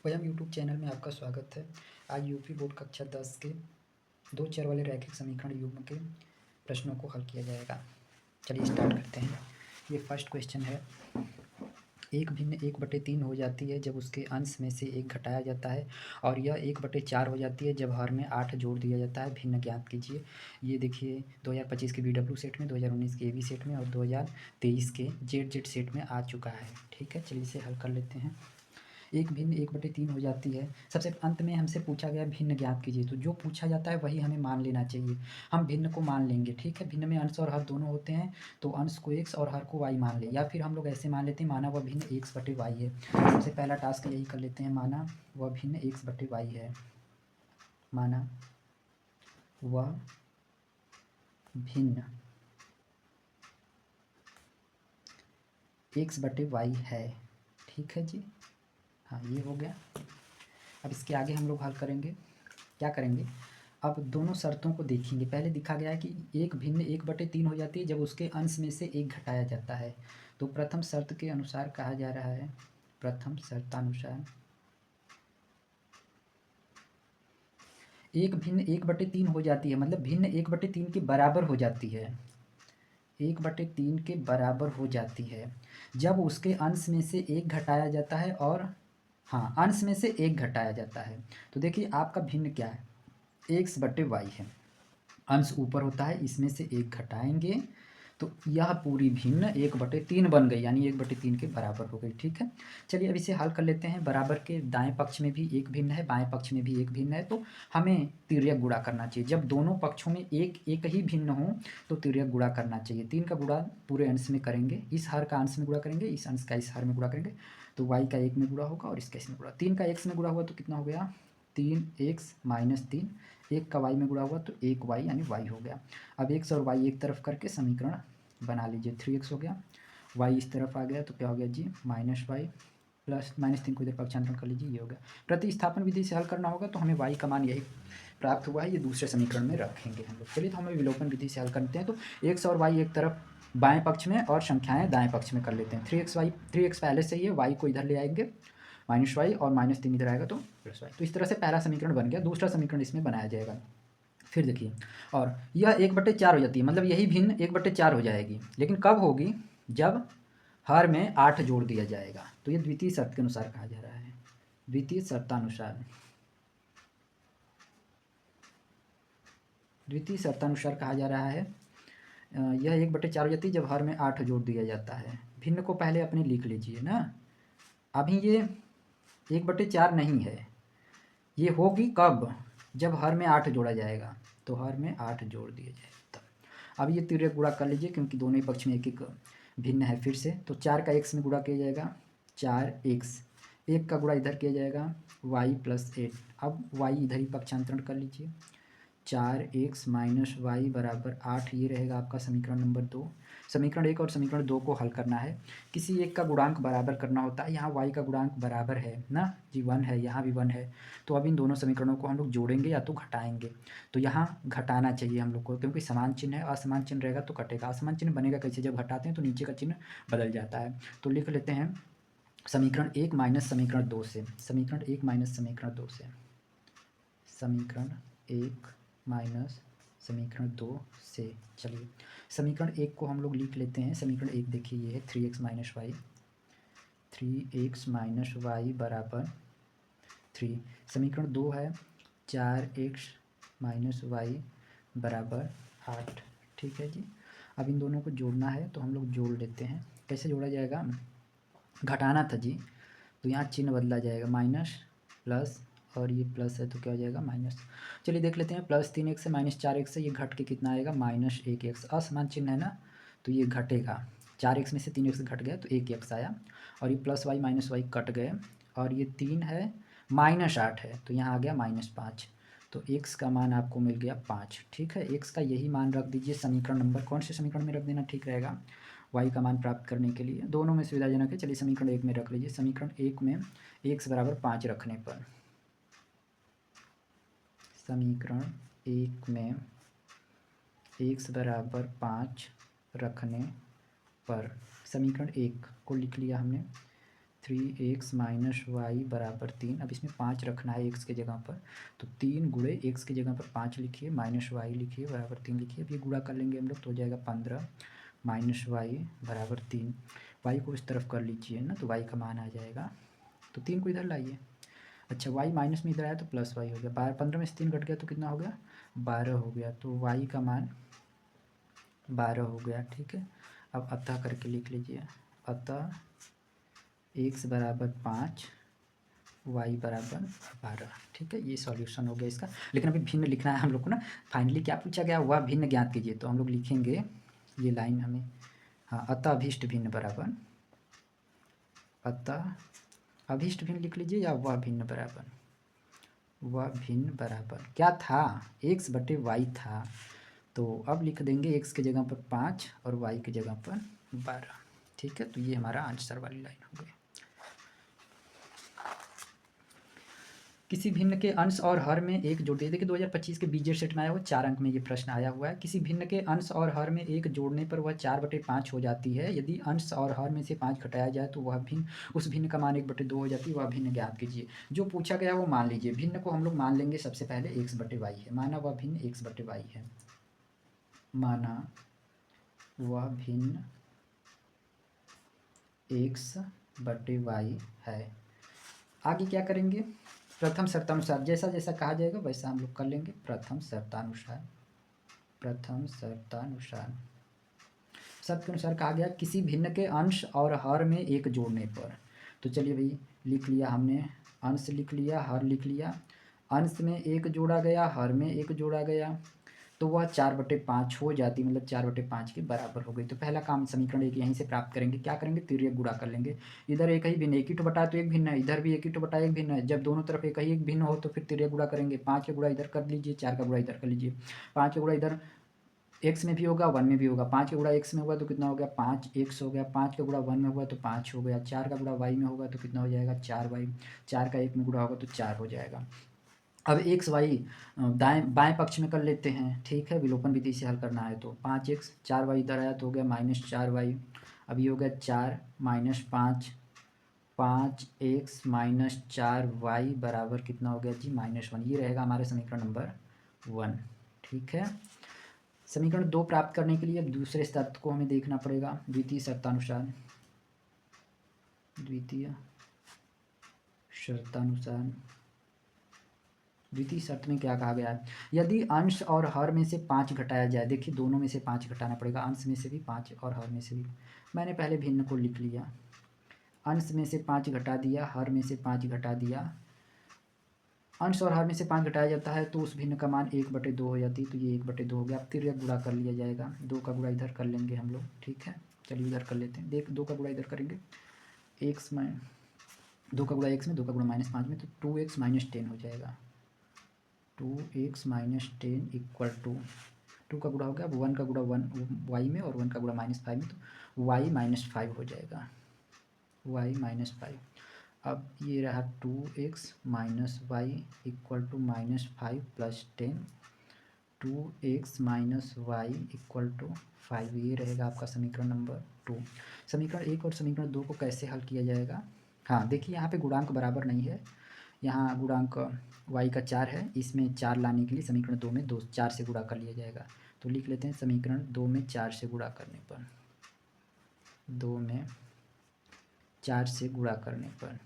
स्वयं YouTube channel में आपका स्वागत है। आज यूपी बोर्ड कक्षा 10 के दो चर वाले रैखिक समीकरण युग्म के प्रश्नों को हल किया जाएगा। चलिए स्टार्ट करते हैं। ये फर्स्ट क्वेश्चन है। एक भिन्न 1/3 हो जाती है जब उसके अंश में से एक घटाया जाता है और यह 1/4 हो जाती है जब हर में 8 जोड़ दिया जाता है। भिन्न ज्ञात कीजिए। ये देखिए 2025 के BW सेट में, 2019 के AB सेट में और 2023 के ZZ सेट में आ चुका है। ठीक है, चलिए इसे हल कर लेते हैं। एक भिन्न 1/3 हो जाती है। सबसे अंत में हमसे पूछा गया भिन्न ज्ञात कीजिए, तो जो पूछा जाता है वही हमें मान लेना चाहिए। हम भिन्न को मान लेंगे। ठीक है, भिन्न में अंश और हर दोनों होते हैं, तो अंश को x और हर को y मान ले, या फिर हम लोग ऐसे मान लेते हैं माना वह भिन्न x/y है। सबसे पहला टास्क यही कर लेते हैं, माना वह भिन्न x/y है। माना वह भिन्न x/y है। ठीक है जी, हाँ ये हो गया। अब इसके आगे हम लोग हल करेंगे। क्या करेंगे, अब दोनों शर्तों को देखेंगे। पहले दिखा गया है कि एक भिन्न 1/3 हो जाती है जब उसके अंश में से एक घटाया जाता है। तो प्रथम शर्त के अनुसार कहा जा रहा है, प्रथम शर्तानुसार एक भिन्न 1/3 हो जाती है, मतलब भिन्न 1/3 के बराबर हो जाती है। 1/3 के बराबर हो जाती है जब उसके अंश में से एक घटाया जाता है, और हाँ अंश में से एक घटाया जाता है। तो देखिए आपका भिन्न क्या है, x/y है। अंश ऊपर होता है, इसमें से एक घटाएंगे तो यह पूरी भिन्न 1/3 बन गई, यानी 1/3 के बराबर हो गई। ठीक है, चलिए अब इसे हल कर लेते हैं। बराबर के दाएं पक्ष में भी एक भिन्न है, बाएं पक्ष में भी एक भिन्न है, तो हमें तिर्यक गुणा करना चाहिए। जब दोनों पक्षों में एक एक ही भिन्न हो तो तिर्यक गुणा करना चाहिए। 3 का गुणा पूरे अंश में करेंगे, इस हर का अंश में गुणा करेंगे, इस अंश का इस हर में गुणा करेंगे, तो y का 1 में गुणा होगा और इसका इसमें गुणा। 3 का x में गुणा हुआ तो कितना हो गया, 3x - 3। 1 का y में गुणा हुआ तो 1y यानी y हो गया। अब x और y एक तरफ करके समीकरण बना लीजिए। 3x हो गया, y इस तरफ आ गया तो क्या हो गया जी, -y प्लस -3 को इधर पक्षांतरण कर लीजिए, ये हो गया। प्रतिस्थापन विधि से हल करना होगा तो हमें y का मान यही प्राप्त हुआ है, ये दूसरे समीकरण में रखेंगे हम लोग। चलिए तो हमें विलोपन विधि से हल करते हैं। तो x और y एक तरफ बाएं पक्ष में और संख्याएं दाएं पक्ष में कर लेते हैं। 3x पहले से ही है, y को इधर ले आएंगे -y और -3 इधर आएगा तो +y। तो इस तरह से पहला समीकरण बन गया। दूसरा समीकरण इसमें बनाया जाएगा। फिर देखिए, और यह 1/4 हो जाती है, मतलब यही भिन्न 1/4 हो जाएगी, लेकिन कब होगी, जब हर में 8 जोड़ दिया जाएगा। तो ये द्वितीय शर्त के अनुसार कहा जा रहा है, द्वितीय शर्तानुसार। द्वितीय शर्तानुसार कहा जा रहा है यह 1/4 हो जाती है जब हर में 8 जोड़ दिया जाता है। भिन्न को पहले अपने लिख लीजिए ना। अभी ये 1/4 नहीं है, ये होगी कब, जब हर में 8 जोड़ा जाएगा, तो हर में 8 जोड़ दिया जाएगा तब। अब ये तिर्यक गुणा कर लीजिए, क्योंकि दोनों ही पक्ष में एक एक भिन्न है। फिर से तो 4 का x में गुणा किया जाएगा, 4x, 1 का गुणा इधर किया जाएगा y + 8। अब y इधर ही पक्षांतरण कर लीजिए, 4x - y = 8, ये रहेगा आपका समीकरण नंबर 2। समीकरण 1 और समीकरण 2 को हल करना है। किसी एक का गुणांक बराबर करना होता है। यहाँ y का गुणांक बराबर है ना जी, 1 है, यहाँ भी 1 है। तो अब इन दोनों समीकरणों को हम लोग जोड़ेंगे या तो घटाएंगे। तो यहाँ घटाना चाहिए हम लोग को, क्योंकि समान चिन्ह है, असमान चिन्ह रहेगा तो कटेगा। असमान चिन्ह बनेगा कैसे, जब घटाते हैं तो नीचे का चिन्ह बदल जाता है। तो लिख लेते हैं समीकरण 1 माइनस समीकरण 2 से, समीकरण 1 माइनस समीकरण 2 से, समीकरण 1 माइनस समीकरण 2 से। चलिए समीकरण 1 को हम लोग लिख लेते हैं। समीकरण 1 देखिए ये है 3x - y, 3x - y = 3। समीकरण 2 है 4x - y = 8। ठीक है जी। अब इन दोनों को जोड़ना है तो हम लोग जोड़ लेते हैं। कैसे जोड़ा जाएगा, घटाना था जी, तो यहाँ चिन्ह बदला जाएगा, माइनस प्लस, और ये प्लस है तो क्या हो जाएगा माइनस। चलिए देख लेते हैं, +3x से -4x से ये घट के कितना आएगा, -1x। असमान चिन्ह है ना, तो ये घटेगा। 4x में से 3x घट गया तो 1x आया, और ये +y - y कट गए, और ये 3 है, -8 है तो यहाँ आ गया -5। तो x का मान आपको मिल गया 5। ठीक है, x का यही मान रख दीजिए समीकरण नंबर, कौन से समीकरण में रख देना ठीक रहेगा, y का मान प्राप्त करने के लिए। दोनों में सुविधाजनक है। चलिए समीकरण 1 में रख लीजिए। समीकरण 1 में x = 5 रखने पर, समीकरण 1 में x = 5 रखने पर, समीकरण 1 को लिख लिया हमने, 3x माइनस वाई बराबर 3। अब इसमें 5 रखना है x के जगह पर, तो 3 गुणे x की जगह पर 5 लिखिए, माइनस वाई लिखिए बराबर 3 लिखिए। अब ये गुणा कर लेंगे हम लोग तो हो जाएगा 15 माइनस वाई बराबर 3। वाई को इस तरफ कर लीजिए ना, तो वाई का मान आ जाएगा, तो 3 को इधर लाइए। अच्छा, वाई माइनस में इधर आया तो प्लस वाई हो गया। 15 में से 3 कट गया तो कितना हो गया, 12 हो गया। तो वाई का मान 12 हो गया। ठीक है, अब अतः करके लिख लीजिए, अतः x बराबर 5 y बराबर 12। ठीक है, ये सॉल्यूशन हो गया इसका। लेकिन अभी भिन्न लिखना है हम लोग को ना। फाइनली क्या पूछा गया, वह भिन्न ज्ञात कीजिए। तो हम लोग लिखेंगे ये लाइन हमें, हाँ, अतः अभीष्ट भिन्न बराबर, अतः अभीष्ट भिन्न लिख लीजिए, या वह भिन्न बराबर, वह भिन्न बराबर क्या था, x बटे वाई था। तो अब लिख देंगे x के जगह पर 5 और y की जगह पर 12। ठीक है, तो ये हमारा आंसर वाली लाइन हो गई। किसी भिन्न के अंश और हर में एक जोड़ दिए। देखिए 2025 के बीजेड सेट में आया हुआ 4 अंक में ये प्रश्न आया हुआ है। किसी भिन्न के अंश और हर में एक जोड़ने पर वह 4/5 हो जाती है। यदि अंश और हर में से 5 घटाया जाए तो वह भिन्न, उस भिन्न का मान 1/2 हो जाती है। वह भिन्न ज्ञात कीजिए। जो पूछा गया वो मान लीजिए। भिन्न को हम लोग मान लेंगे सबसे पहले x/y है। माना वह भिन्न x/y है, माना वह भिन्न x/y है। आगे क्या करेंगे, प्रथम शर्तानुसार, जैसा जैसा कहा जाएगा वैसा हम लोग कर लेंगे। प्रथम शर्तानुसार, प्रथम शर्तानुसार, शर्त के अनुसार कहा गया किसी भिन्न के अंश और हर में एक जोड़ने पर। तो चलिए भाई, लिख लिया हमने, अंश लिख लिया, हर लिख लिया। अंश में एक जोड़ा गया, हर में एक जोड़ा गया, तो वह 4/5 हो जाती, मतलब 4/5 के बराबर हो गई। तो पहला काम समीकरण एक यहीं से प्राप्त करेंगे। क्या करेंगे, तिर्यक गुणा कर लेंगे। इधर एक ही भिन्न, एक ही तो बटा तो एक भिन्न है, इधर भी एक ही तो बटा एक भिन्न है। जब दोनों तरफ एक ही एक भिन्न हो तो फिर तिर्यक गुणा करेंगे। 5 का गुणा इधर कर लीजिए, 4 का गुणा इधर कर लीजिए। 5 का गुणा इधर x में भी होगा, 1 में भी होगा। 5 का गुणा x में होगा तो कितना हो गया, 5x हो गया। 5 का गुणा 1 में होगा तो 5 हो गया। 4 का गुणा y में होगा तो कितना हो जाएगा, 4y। 4 का 1 में गुणा होगा तो 4 हो जाएगा। अब एक्स वाई दाएं बाएं पक्ष में कर लेते हैं। ठीक है, विलोपन विधि से हल करना है। तो 5x, 4y इधर आया तो हो गया -4y। अब ये हो गया 4 माइनस 5, 5x माइनस 4y बराबर कितना हो गया जी, -1। ये रहेगा हमारे समीकरण नंबर 1। ठीक है, समीकरण 2 प्राप्त करने के लिए अब दूसरे शर्त को हमें देखना पड़ेगा। द्वितीय शर्तानुसार, द्वितीय शर्तानुसार, द्वितीय शर्त में क्या कहा गया है, यदि अंश और हर में से 5 घटाया जाए। देखिए दोनों में से 5 घटाना पड़ेगा, अंश में से भी 5 और हर में से भी। मैंने पहले भिन्न को लिख लिया, अंश में से 5 घटा दिया, हर में से 5 घटा दिया। अंश और हर में से 5 घटाया जाता है तो उस भिन्न का मान 1/2 हो जाती है। तो ये 1/2 हो गया। अब तिर्यक गुणा कर लिया जाएगा। 2 का गुणा इधर कर लेंगे हम लोग। ठीक है, चलिए इधर कर लेते हैं। देख 2 का गुणा इधर करेंगे, एक्स में 2 का गुणा x में, 2 का गुणा -5 में, तो 2x माइनस 10 हो जाएगा। 2x माइनस 10 इक्वल टू 2 का गुणा हो गया। अब 1 का गुणा 1 y में और 1 का गुणा -5 में, तो y -5 हो जाएगा, y -5। अब ये रहा 2x minus y equal to -5 plus 10, 2x minus y equal to 5। ये रहेगा आपका समीकरण नंबर 2। समीकरण 1 और समीकरण 2 को कैसे हल किया जाएगा। हाँ देखिए, यहाँ पे गुणांक बराबर नहीं है। यहाँ गुणांक y का 4 है, इसमें 4 लाने के लिए समीकरण 2 में 4 से गुणा कर लिया जाएगा। तो लिख लेते हैं समीकरण 2 में 4 से गुणा करने पर, 2 में 4 से गुणा करने पर,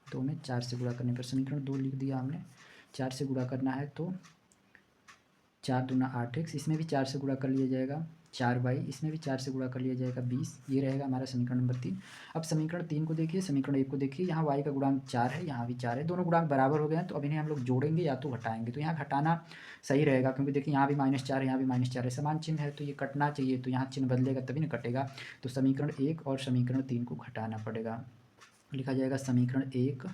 2 में 4 से गुणा करने पर समीकरण 2 लिख दिया हमने। 4 से गुणा करना है तो 4 दूना 8x, इसमें भी 4 से गुणा कर लिया जाएगा। 4y, इसमें भी 4 से गुणा कर लिया जाएगा 20। ये रहेगा हमारा समीकरण नंबर 3। अब समीकरण 3 को देखिए, समीकरण 1 को देखिए। यहाँ y का गुणांक 4 है, यहाँ भी 4 है, दोनों गुणांक बराबर हो गए हैं। तो अब इन्हें हम लोग जोड़ेंगे या तो घटाएंगे। तो यहाँ घटाना सही रहेगा, क्योंकि देखिए यहाँ भी -4 है, यहाँ भी -4 है, समान चिन्ह है, तो ये कटना चाहिए। तो यहाँ चिन्ह बदलेगा तभी ना कटेगा। तो समीकरण 1 और समीकरण 3 को घटाना पड़ेगा। लिखा जाएगा समीकरण 1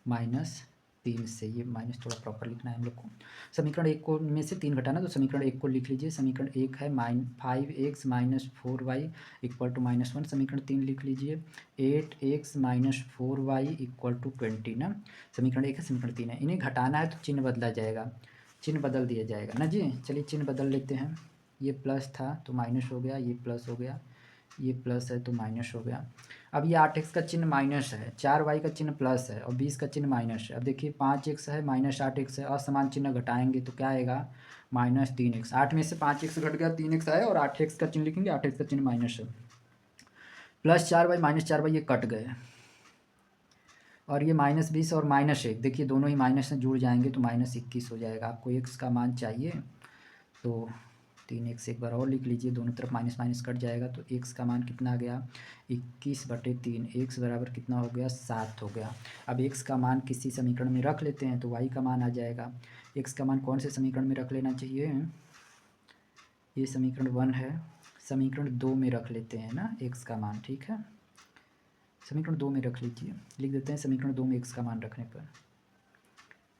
-3 से, ये माइनस थोड़ा प्रॉपर लिखना है हम लोग को। समीकरण 1 को में से 3 घटाना, तो समीकरण 1 को लिख लीजिए। समीकरण 1 है -5x minus 4y equal to -1। समीकरण 3 लिख लीजिए 8x minus 4y equal to 20 ना। समीकरण 1 है, समीकरण 3 है। इन्हें घटाना है तो चिन्ह बदला जाएगा, चिन्ह बदल दिया जाएगा ना जी। चलिए चिन्ह बदल लेते हैं। ये प्लस था तो माइनस हो गया, ये प्लस हो गया, ये प्लस है तो माइनस हो गया। अब ये 8x का चिन्ह माइनस है, 4y का चिन्ह प्लस है और 20 का चिन्ह माइनस है। अब देखिए 5x है माइनस 8x है, असमान चिन्ह घटाएंगे तो क्या आएगा -3x। 8 में से 5x घट गया 3x आया और 8x का चिन्ह लिखेंगे, 8x का चिन्ह माइनस है। +4y -4y ये कट गए और ये -20 और -1 देखिए दोनों ही माइनस से जुड़ जाएंगे तो -21 हो जाएगा। आपको x का मान चाहिए तो 3x एक बार और लिख लीजिए, दोनों तरफ माइनस माइनस कट जाएगा तो x का मान कितना आ गया 21/3। x बराबर कितना हो गया 7 हो गया। अब x का मान किसी समीकरण में रख लेते हैं तो y का मान आ जाएगा। x का मान कौन से समीकरण में रख लेना चाहिए, ये समीकरण 1 है, समीकरण 2 में रख लेते हैं ना x का मान, ठीक है। समीकरण 2 में रख लीजिए, लिख देते हैं समीकरण 2 में x का मान रखने पर,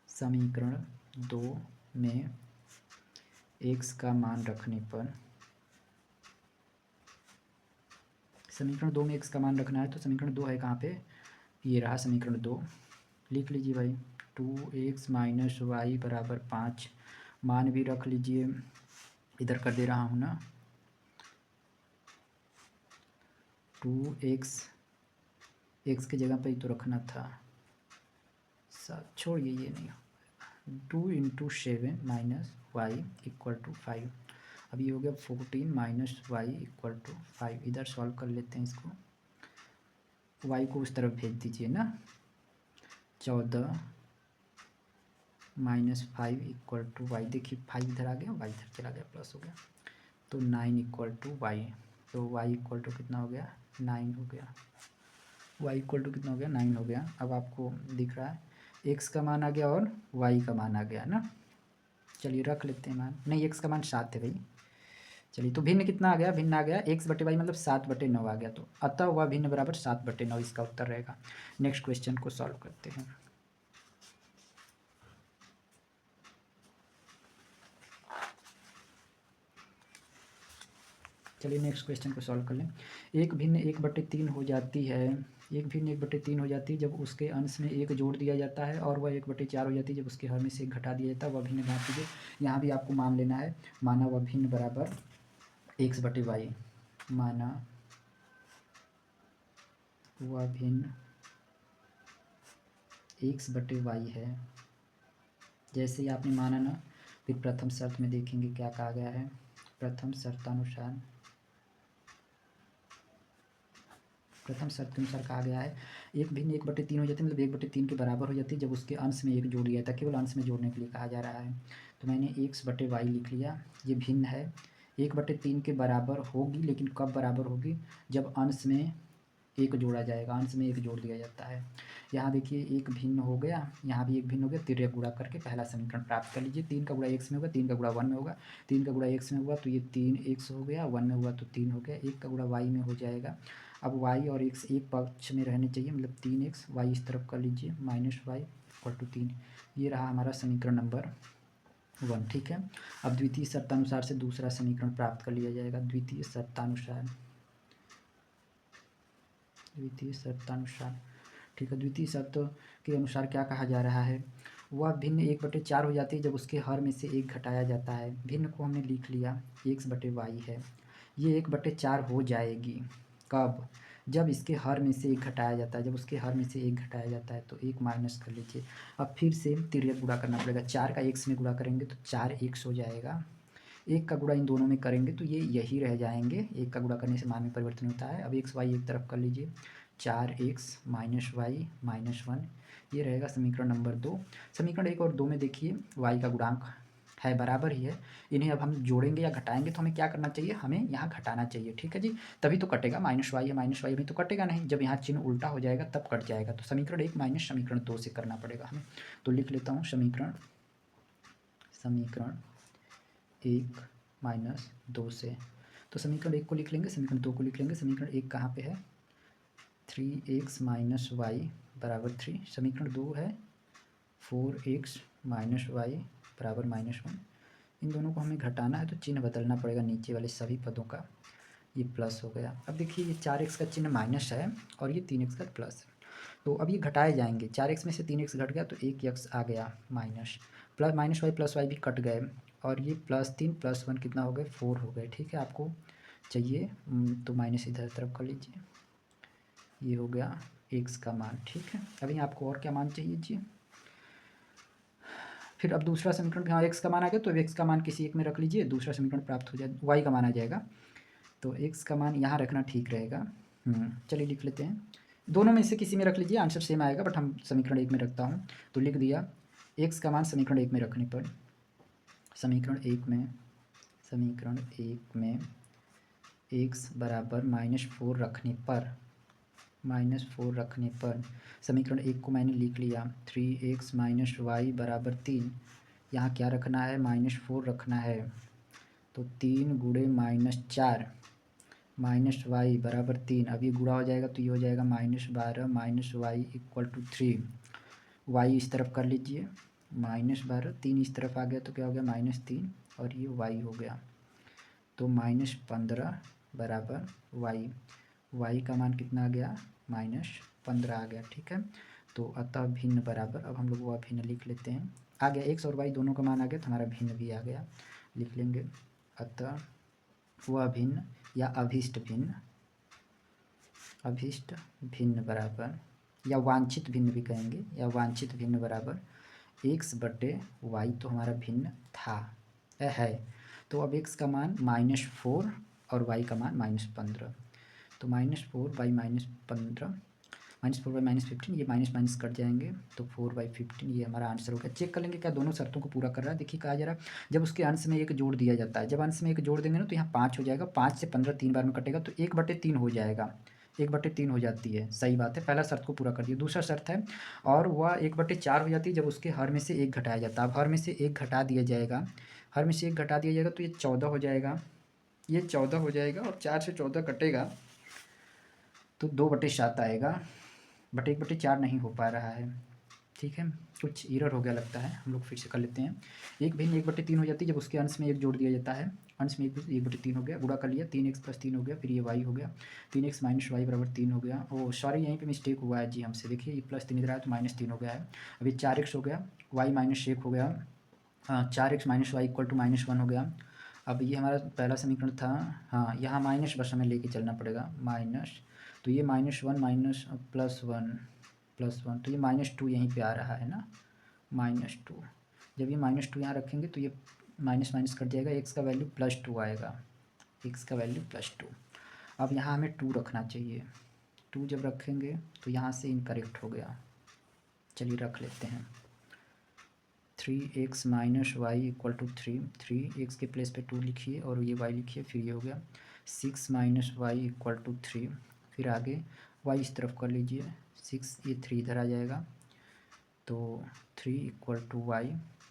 समीकरण 2 में x का मान रखने पर, समीकरण 2 में x का मान रखना है तो समीकरण 2 है कहाँ पे, ये रहा समीकरण 2। लिख लीजिए भाई 2x - y बराबर 5, मान भी रख लीजिए, इधर कर दे रहा हूँ ना, 2x x की जगह पे ही तो रखना था, छोड़िए ये नहीं, 2 × 7 - y = 5। अब ये हो गया 14 - y = 5। इधर सॉल्व कर लेते हैं इसको, y को उस तरफ भेज दीजिए ना, 14 - 5 = y। देखिए 5 इधर आ गया, y इधर चला गया, प्लस हो गया तो 9 = y। तो y = कितना हो गया 9 हो गया, y = कितना हो गया 9 हो गया। अब आपको दिख रहा है x का मान आ गया और y का मान आ गया ना। चलिए रख लेते हैं मान, नहीं x का मान 7 है भाई। चलिए तो भिन्न कितना आ गया, भिन्न आ गया x/y मतलब 7/9 आ गया, तो अतः वह भिन्न बराबर 7/9 इसका उत्तर रहेगा। नेक्स्ट क्वेश्चन को सॉल्व करते हैं। चलिए नेक्स्ट क्वेश्चन को सॉल्व कर लें। एक भिन्न 1/3 हो जाती है, एक भिन्न 1/3 हो जाती है जब उसके अंश में 1 जोड़ दिया जाता है, और वह 1/4 हो जाती है जब उसके हर में से 1 घटा दिया जाता है। वह भिन्न ज्ञात कीजिए। यहाँ भी आपको मान लेना है, माना वह भिन्न बराबर x/y, माना वह भिन्न x/y है। जैसे ही आपने माना ना, फिर प्रथम शर्त में देखेंगे क्या कहा गया है। प्रथम शर्तानुसार कहा गया है एक भिन्न 1/3 हो जाती है, मतलब 1/3 के बराबर हो जाती है जब उसके अंश में 1 जोड़ दिया जाता है। केवल अंश में जोड़ने के लिए कहा जा रहा है, तो मैंने x/y लिख लिया। ये भिन्न है, 1/3 के बराबर होगी, लेकिन कब बराबर होगी, जब अंश में 1 जोड़ा जाएगा, अंश में 1 जोड़ दिया जाता है। यहाँ देखिए एक भिन्न हो गया, यहाँ भी एक भिन्न हो गया, तिर्यक गुणा करके पहला समीकरण प्राप्त कर लीजिए। 3 का गुणा x में होगा, 3 का गुणा 1 में होगा, 3 का गुणा x में हुआ तो ये 3x हो गया, 1 में हुआ तो 3 हो गया, 1 का गुणा y में हो जाएगा। अब y और x एक पक्ष में रहने चाहिए, मतलब 3x, y इस तरफ कर लीजिए, -y = 3। ये रहा हमारा समीकरण नंबर 1, ठीक है। अब द्वितीय शर्तानुसार से दूसरा समीकरण प्राप्त कर लिया जाएगा। द्वितीय शर्तानुसार, ठीक है। द्वितीय शर्त के अनुसार क्या कहा जा रहा है, वह भिन्न 1/4 हो जाती है जब उसके हर में से 1 घटाया जाता है। भिन्न को हमने लिख लिया, x/y है, ये 1/4 हो जाएगी कब, जब इसके हर में से 1 घटाया जाता है। जब उसके हर में से 1 घटाया जाता है तो 1 माइनस कर लीजिए। अब फिर से तिर्यक गुणा करना पड़ेगा, 4 का x में गुणा करेंगे तो 4x हो जाएगा, 1 का गुणा इन दोनों में करेंगे तो ये यही रह जाएंगे, 1 का गुणा करने से मान में परिवर्तन होता है। अब x y एक तरफ कर लीजिए, 4x - y - 1, ये रहेगा समीकरण नंबर 2। समीकरण 1 और 2 में देखिए y का गुणांक है, बराबर ही है। इन्हें अब हम जोड़ेंगे या घटाएंगे तो हमें क्या करना चाहिए, हमें यहाँ घटाना चाहिए, ठीक है जी, तभी तो कटेगा। -y है, -y अभी तो कटेगा नहीं, जब यहाँ चिन्ह उल्टा हो जाएगा तब कट जाएगा। तो समीकरण 1 माइनस समीकरण 2 से करना पड़ेगा हमें। तो लिख लेता हूँ समीकरण 1 - 2 से। तो समीकरण 1 को लिख लेंगे, समीकरण 2 को लिख लेंगे। समीकरण 1 कहाँ पे है, 3x - y = 3। समीकरण 2 है 4x - y = -1। इन दोनों को हमें घटाना है तो चिन्ह बदलना पड़ेगा नीचे वाले सभी पदों का। ये प्लस हो गया। अब देखिए ये 4x का चिन्ह माइनस है और ये 3x का प्लस है, तो अब ये घटाए जाएंगे। 4x में से 3x घट गया तो 1x आ गया माइनस, प्लस -y + y भी कट गए, और ये +3 + 1 कितना हो गए 4 हो गए, ठीक है। आपको चाहिए तो माइनस इधर तरफ कर लीजिए। ये हो गया x का मान, ठीक है। अभी आपको और क्या मान चाहिए जी? फिर अब दूसरा समीकरण, यहाँ x का मान आ गया तो x का मान किसी एक में रख लीजिए, दूसरा समीकरण प्राप्त हो जाए, y का मान आ जाएगा। तो x का मान यहाँ रखना ठीक रहेगा। चलिए लिख लेते हैं, दोनों में से किसी में रख लीजिए, आंसर सेम आएगा, बट हम समीकरण एक में रखता हूँ। तो लिख दिया x का मान समीकरण एक में रखने पर, समीकरण एक में x बराबर -4 रखने पर समीकरण एक को मैंने लिख लिया 3x - y बराबर 3। यहाँ क्या रखना है? -4 रखना है। तो 3 गुणे -4 -y बराबर 3। अब ये गुणा हो जाएगा तो ये हो जाएगा -12 - y = 3। y इस तरफ कर लीजिए, -12, 3 इस तरफ आ गया तो क्या हो गया? -3, और ये y हो गया। तो -15 बराबर y का मान कितना आ गया? -15 आ गया, ठीक है। तो अतः भिन्न बराबर, अब हम लोग वह भिन्न लिख लेते हैं, आ गया x और y दोनों का मान आ गया, तो हमारा भिन्न भी आ गया। लिख लेंगे अतः वह भिन्न या अभीष्ट भिन्न बराबर, या वांछित भिन्न भी कहेंगे, या वांछित भिन्न बराबर x बटे y। तो हमारा भिन्न था, है। तो अब x का मान -4 और y का मान -15। तो -4 बाई -15, -4 बाई -15, ये माइनस माइनस कट जाएंगे, तो 4/15 ये हमारा आंसर हो गया। चेक कर लेंगे क्या दोनों शर्तों को पूरा कर रहा है। देखिए कहा जा रहा है, जब उसके अंश में एक जोड़ दिया जाता है, जब अंश में एक जोड़ देंगे ना तो यहाँ 5 हो जाएगा, 5 से 15 3 बार में कटेगा, तो 1/3 हो जाएगा, 1/3 हो जाती है, सही बात है। पहला शर्त को पूरा कर दिया। दूसरा शर्त है, और वह 1/4 हो जाती है जब उसके हर में से एक घटाया जाता है। अब हर में से एक घटा दिया जाएगा, हर में से एक घटा दिया जाएगा तो ये 14 हो जाएगा, ये 14 हो जाएगा, और 4 से 14 कटेगा तो 2/7 आएगा, बट 1/4 नहीं हो पा रहा है, ठीक है। कुछ एरर हो गया लगता है, हम लोग फिर से कर लेते हैं। एक भिन्न 1/3 हो जाती है जब उसके अंश में एक जोड़ दिया जाता है, अंश में 1/3 हो गया, गुणा कर लिया, 3x + 3 हो गया, फिर ये y हो गया, 3x - y बराबर 3 हो गया। ओ सॉरी, यहीं पे मिस्टेक हुआ है जी हमसे, देखिए ये +3 इधर आया तो -3 हो गया है। अभी 4x हो गया, y - 1 हो गया, 4x - y = -1 हो गया। अब ये हमारा पहला समीकरण था, हाँ यहाँ माइनस बस हमें लेके चलना पड़ेगा, माइनस, तो ये -1 माइनस +1 तो ये -2 यहीं पे आ रहा है ना, -2। जब ये -2 यहाँ रखेंगे तो ये माइनस माइनस कट जाएगा, x का वैल्यू +2 आएगा, x का वैल्यू +2। अब यहाँ हमें 2 रखना चाहिए, 2 जब रखेंगे तो यहाँ से इनकरेक्ट हो गया, चलिए रख लेते हैं। 3x - y = 3, 3x के प्लेस पे 2 लिखिए और ये y लिखिए, फिर ये हो गया 6 - y = 3, फिर आगे y इस तरफ कर लीजिए, 6, ये 3 इधर आ जाएगा, तो 3 = y,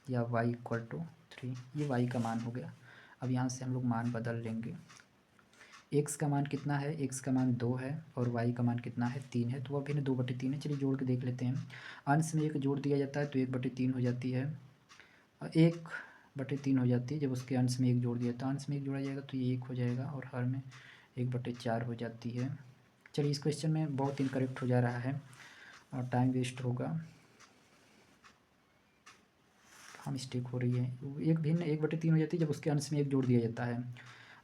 या y = 3, ये y का मान हो गया। अब यहाँ से हम लोग मान बदल लेंगे, x का मान कितना है? x का मान 2 है, और y का मान कितना है? 3 है, तो वह भिन्न 2/3 है। चलिए जोड़ के देख लेते हैं। अंश में एक जोड़ दिया जाता है तो 1/3 हो जाती है, 1/3 हो जाती है जब उसके अंश में एक जोड़ दिया, तो अंश में एक जोड़ा जाएगा तो ये 1 हो जाएगा, और हर में 1/4 हो जाती है। चलिए इस क्वेश्चन में बहुत इनकरेक्ट हो जा रहा है और टाइम वेस्ट होगा, कहाँ मिस्टेक हो रही है। एक भिन्न 1/3 हो जाती है जब उसके अंश में एक जोड़ दिया जाता है,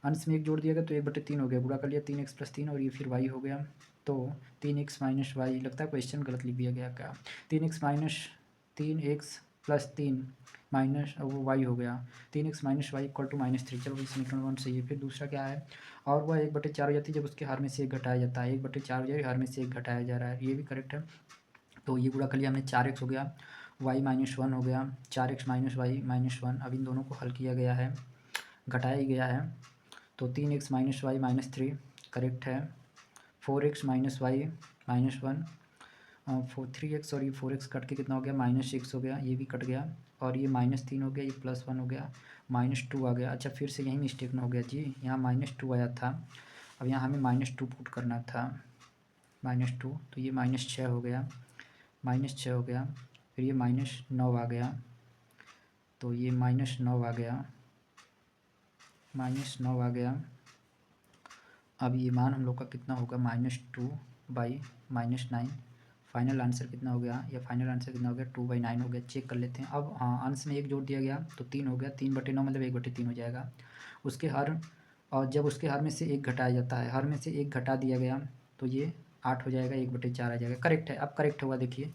अंश में एक जोड़ दिया गया तो 1/3 हो गया, गुणा कर लिया, 3x + 3, और ये फिर y हो गया, तो 3x - y, लगता है क्वेश्चन गलत लिख दिया गया क्या, 3x + 3 माइनस, वो y हो गया, 3x - y = -3। चलो समीकरण 1 सही है। फिर दूसरा क्या है, और वह 1/4 हो जाती है जब उसके हर में से एक घटाया जाता है, 1/4 हो जाएगा, हर में से एक घटाया जा रहा है, ये भी करेक्ट है। तो ये गुणा कर लिया हमने, 4x हो गया, y - 1 हो गया, 4x - y - 1, अब इन दोनों को हल किया गया है, घटाया ही गया है, तो 3x - y -3 करेक्ट है, 4x - y -1, 3x और ये 4x कट के कितना हो गया, -6 हो गया, ये भी कट गया, और ये -3 हो गया, ये +1 हो गया, -2 आ गया। अच्छा फिर से यही मिस्टेक ना हो गया जी, यहाँ -2 आया था, अब यहाँ हमें -2 पुट करना था, -2, तो ये -6 हो गया, -6 हो गया, फिर ये -9 आ गया, तो ये -9 आ गया, -9 आ गया। अब ये मान हम लोग का कितना होगा, -2/-9, फाइनल आंसर कितना हो गया, या फाइनल आंसर कितना हो गया, 2/9 हो गया। चेक कर लेते हैं। अब हाँ, अंश में एक जोड़ दिया गया तो 3 हो गया, 3/9 मतलब 1/3 हो जाएगा। उसके हर और जब उसके हर में से एक घटाया जाता है, हर में से एक घटा दिया गया तो ये 8 हो जाएगा, 1/4 आ जाएगा। करेक्ट है, अब करेक्ट होगा। देखिए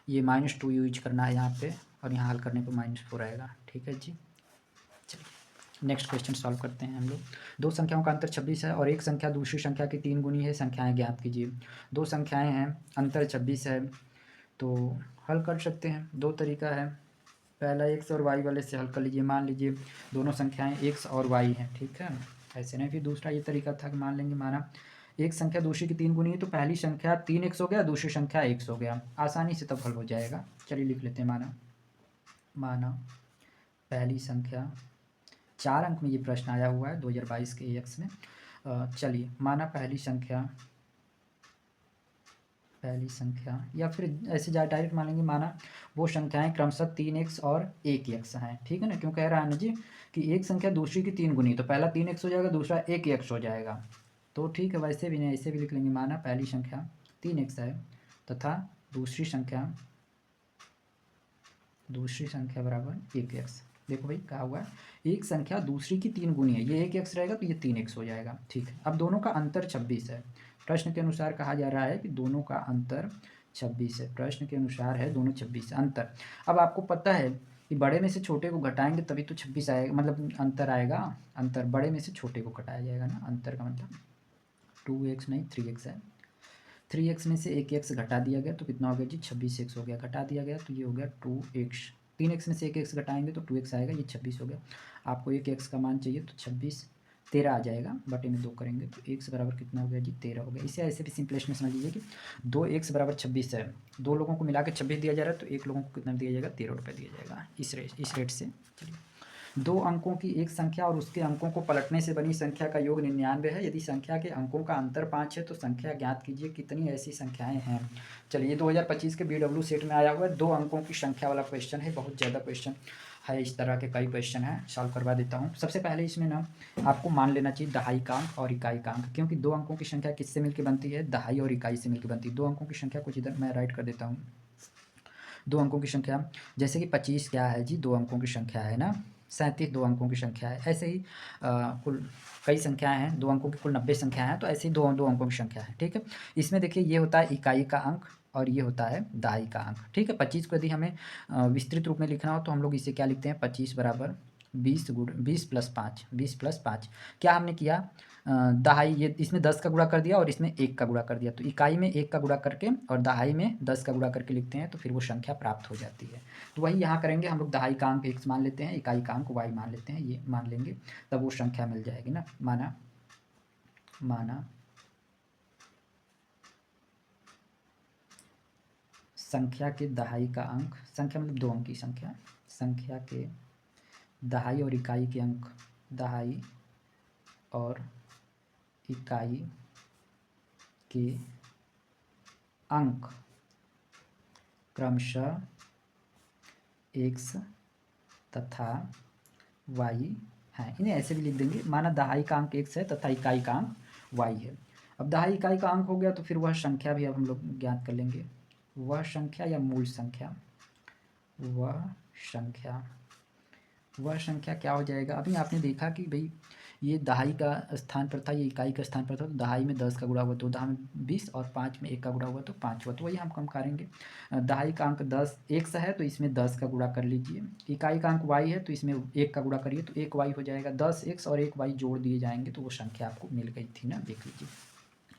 ये -2 यूज करना है यहाँ पे, और यहाँ हल करने पर -4 आएगा। ठीक है जी, चलिए नेक्स्ट क्वेश्चन सॉल्व करते हैं हम लोग। दो संख्याओं का अंतर 26 है और एक संख्या दूसरी संख्या की 3 गुनी है, संख्याएं ज्ञात कीजिए। दो संख्याएं हैं, अंतर 26 है, तो हल कर सकते हैं। दो तरीका है, पहला x और y वाले से हल कर लीजिए। मान लीजिए दोनों संख्याएं x और y हैं, ठीक है, ऐसे नहीं। फिर दूसरा ये तरीका था कि मान लेंगे, माना एक संख्या दूसरी की 3 गुनी है, तो पहली संख्या 3x हो गया, दूसरी संख्या x हो गया, आसानी से तब हल हो जाएगा। चलिए लिख लेते हैं। माना पहली संख्या, 4 अंक में ये प्रश्न आया हुआ है 2022 के AX में। चलिए माना पहली संख्या या फिर ऐसे डायरेक्ट मान लेंगे, माना वो संख्याएं क्रमशः 3x और 1x हैं, ठीक है ना। क्यों कह रहा है ना जी कि एक संख्या दूसरी की 3 गुनी, तो पहला 3x हो जाएगा, दूसरा 1x हो जाएगा, तो ठीक है। वैसे भी नहीं, ऐसे भी लिख लेंगे। माना पहली संख्या 3x है तथा दूसरी संख्या बराबर 1x। देखो भाई कहा हुआ है एक संख्या दूसरी की 3 गुनी है, ये 1x रहेगा तो ये 3x हो जाएगा, ठीक है। अब दोनों का अंतर 26 है, प्रश्न के अनुसार कहा जा रहा है कि दोनों का अंतर 26 है। प्रश्न के अनुसार है दोनों 26 अंतर। अब आपको पता है कि बड़े में से छोटे को घटाएंगे तभी तो 26 आएगा, मतलब अंतर आएगा। अंतर बड़े में से छोटे को घटाया जाएगा ना, अंतर का मतलब 2x नहीं 3x है। 3x में से 1x घटा दिया गया तो कितना हो गया जी, 26x हो गया। घटा दिया गया तो ये हो गया 2x। 3x में से 1x घटाएंगे तो 2x आएगा, ये 26 हो गया। आपको 1x का मान चाहिए तो 26 13 आ जाएगा, बटे में 2 करेंगे तो x बराबर कितना हो गया जी, 13 हो गया। इसे ऐसे भी सिंपलेस्ट में समझ लीजिए कि 2x बराबर 26 है, दो लोगों को मिला के 26 दिया जा रहा है, तो एक लोगों को कितना दिया जाएगा, 13 रुपये दिया जाएगा, इस रेट से। चलिए, दो अंकों की एक संख्या और उसके अंकों को पलटने से बनी संख्या का योग 99 है। यदि संख्या के अंकों का अंतर 5 है तो संख्या ज्ञात कीजिए कितनी ऐसी संख्याएं हैं। चलिए 2025 के BW सेट में आया हुआ है, 2 अंकों की संख्या वाला क्वेश्चन है। बहुत ज़्यादा क्वेश्चन है, इस तरह के कई क्वेश्चन हैं, सॉल्व करवा देता हूँ। सबसे पहले इसमें ना आपको मान लेना चाहिए दहाई का अंक और इकाई का अंक, क्योंकि 2 अंकों की संख्या किससे मिलकर बनती है, दहाई और इकाई से मिलकर बनती है। 2 अंकों की संख्या कुछ इधर मैं राइट कर देता हूँ। 2 अंकों की संख्या जैसे कि 25 क्या है जी, 2 अंकों की संख्या है ना। 37 2 अंकों की संख्या है। ऐसे ही कुल कई संख्याएं हैं, 2 अंकों की कुल 90 संख्याएं हैं, तो ऐसे ही 2 अंकों की संख्या है, ठीक है। इसमें देखिए ये होता है इकाई का अंक और ये होता है दहाई का अंक, ठीक है। 25 को यदि हमें विस्तृत रूप में लिखना हो तो हम लोग इसे क्या लिखते हैं, 25 बराबर 20 + 5। क्या हमने किया, दहाई, ये इसमें 10 का गुणा कर दिया और इसमें 1 का गुणा कर दिया, तो इकाई में 1 का गुणा करके और दहाई में 10 का गुणा करके लिखते हैं, तो फिर वो संख्या प्राप्त हो जाती है। तो वही यहाँ करेंगे हम लोग, दहाई का अंक x मान लेते हैं, इकाई का अंक y मान लेते हैं, ये मान लेंगे, तब वो संख्या मिल जाएगी ना। माना संख्या के दहाई का अंक, संख्या मतलब 2 अंक की संख्या के दहाई और इकाई के अंक, दहाई और इकाई के अंक क्रमशः x तथा y है। इन्हें ऐसे भी लिख देंगे, माना दहाई का अंक x है तथा इकाई का अंक y है। अब दहाई इकाई का अंक हो गया तो फिर वह संख्या भी अब हम लोग ज्ञात कर लेंगे। वह संख्या या मूल संख्या, वह संख्या क्या हो जाएगा। अभी आपने देखा कि भाई ये दहाई का स्थान पर था, ये इकाई का स्थान पर था, तो दहाई में 10 का गुणा हुआ तो दहाई में 20 और 5 में 1 का गुणा हुआ तो 5 हुआ, तो वही हम कम करेंगे। दहाई का अंक 10 x है तो इसमें 10 का गुणा कर लीजिए। इकाई का अंक y है तो इसमें 1 का गुणा करिए तो 1 y हो जाएगा। 10x और 1 y जोड़ दिए जाएंगे तो वो संख्या आपको मिल गई थी ना, देख लीजिए।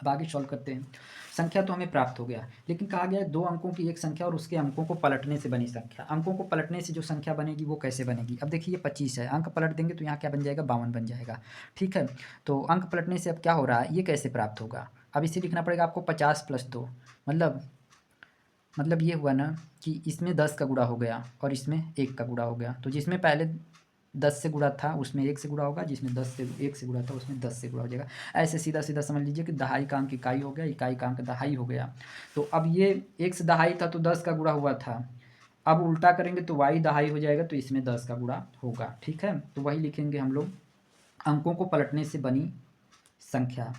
अब आगे सॉल्व करते हैं। संख्या तो हमें प्राप्त हो गया, लेकिन कहा गया है 2 अंकों की एक संख्या और उसके अंकों को पलटने से बनी संख्या। अंकों को पलटने से जो संख्या बनेगी वो कैसे बनेगी। अब देखिए ये 25 है, अंक पलट देंगे तो यहाँ क्या बन जाएगा, 52 बन जाएगा, ठीक है। तो अंक पलटने से अब क्या हो रहा है, ये कैसे प्राप्त होगा। अब इसे लिखना पड़ेगा आपको 50 + 2, मतलब ये हुआ ना कि इसमें 10 का गुणा हो गया और इसमें 1 का गुणा हो गया, तो जिसमें पहले 10 से गुणा था उसमें 1 से गुणा होगा, जिसमें 10 से 1 से गुणा था उसमें 10 से गुणा हो जाएगा। ऐसे सीधा सीधा समझ लीजिए कि दहाई का अंक इकाई हो गया, इकाई का अंक दहाई हो गया। तो अब ये 1 से दहाई था तो 10 का गुणा हुआ था, अब उल्टा करेंगे तो y दहाई हो जाएगा, तो इसमें 10 का गुणा होगा, ठीक है। तो वही लिखेंगे हम लोग, अंकों को पलटने से बनी संख्या,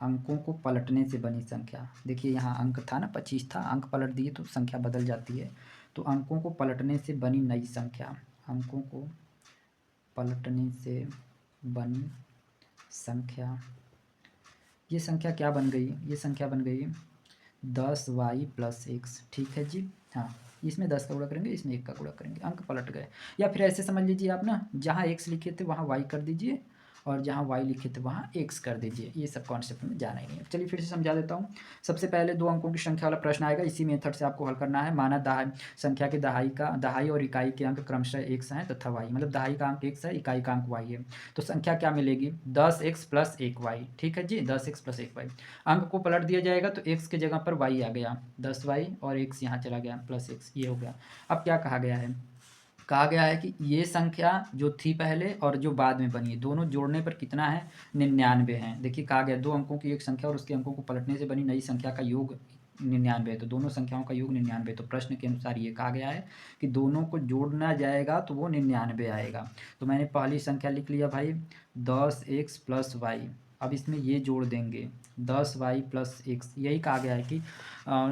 अंकों को पलटने से बनी संख्या। देखिए यहाँ अंक था ना, 25 था, अंक पलट दिए तो संख्या बदल जाती है, तो अंकों को पलटने से बनी नई संख्या, अंकों को पलटने से बनी संख्या, ये संख्या क्या बन गई, ये संख्या बन गई 10y + x। ठीक है जी। हाँ, इसमें 10 का गुणा करेंगे, इसमें 1 का गुणा करेंगे, अंक पलट गए। या फिर ऐसे समझ लीजिए आप ना, जहाँ x लिखे थे वहाँ y कर दीजिए, और जहाँ y लिखे थे वहाँ x कर दीजिए। ये सब कॉन्सेप्ट में जाना ही नहीं है। चलिए फिर से समझा देता हूँ। सबसे पहले 2 अंकों की संख्या वाला प्रश्न आएगा, इसी मेथड से आपको हल करना है। माना संख्या के दहाई और इकाई के अंक क्रमशः x हैं तथा y, मतलब दहाई का अंक x है, इकाई का अंक y है। तो संख्या क्या मिलेगी, 10x + 1y। ठीक है जी, 10x + 1y। अंक को पलट दिया जाएगा तो x के जगह पर y आ गया, 10y, और x यहाँ चला गया +x, ये हो गया। अब क्या कहा गया है, कहा गया है कि ये संख्या जो थी पहले और जो बाद में बनी है, दोनों जोड़ने पर कितना है, 99 है। देखिए कहा गया 2 अंकों की एक संख्या और उसके अंकों को पलटने से बनी नई संख्या का योग 99 है, तो दोनों संख्याओं का योग 99। तो प्रश्न के अनुसार ये कहा गया है कि दोनों को जोड़ना जाएगा तो वो 99 आएगा। तो मैंने पहली संख्या लिख लिया भाई, 10x + y। अब इसमें ये जोड़ देंगे 10y + x। यही कहा गया है कि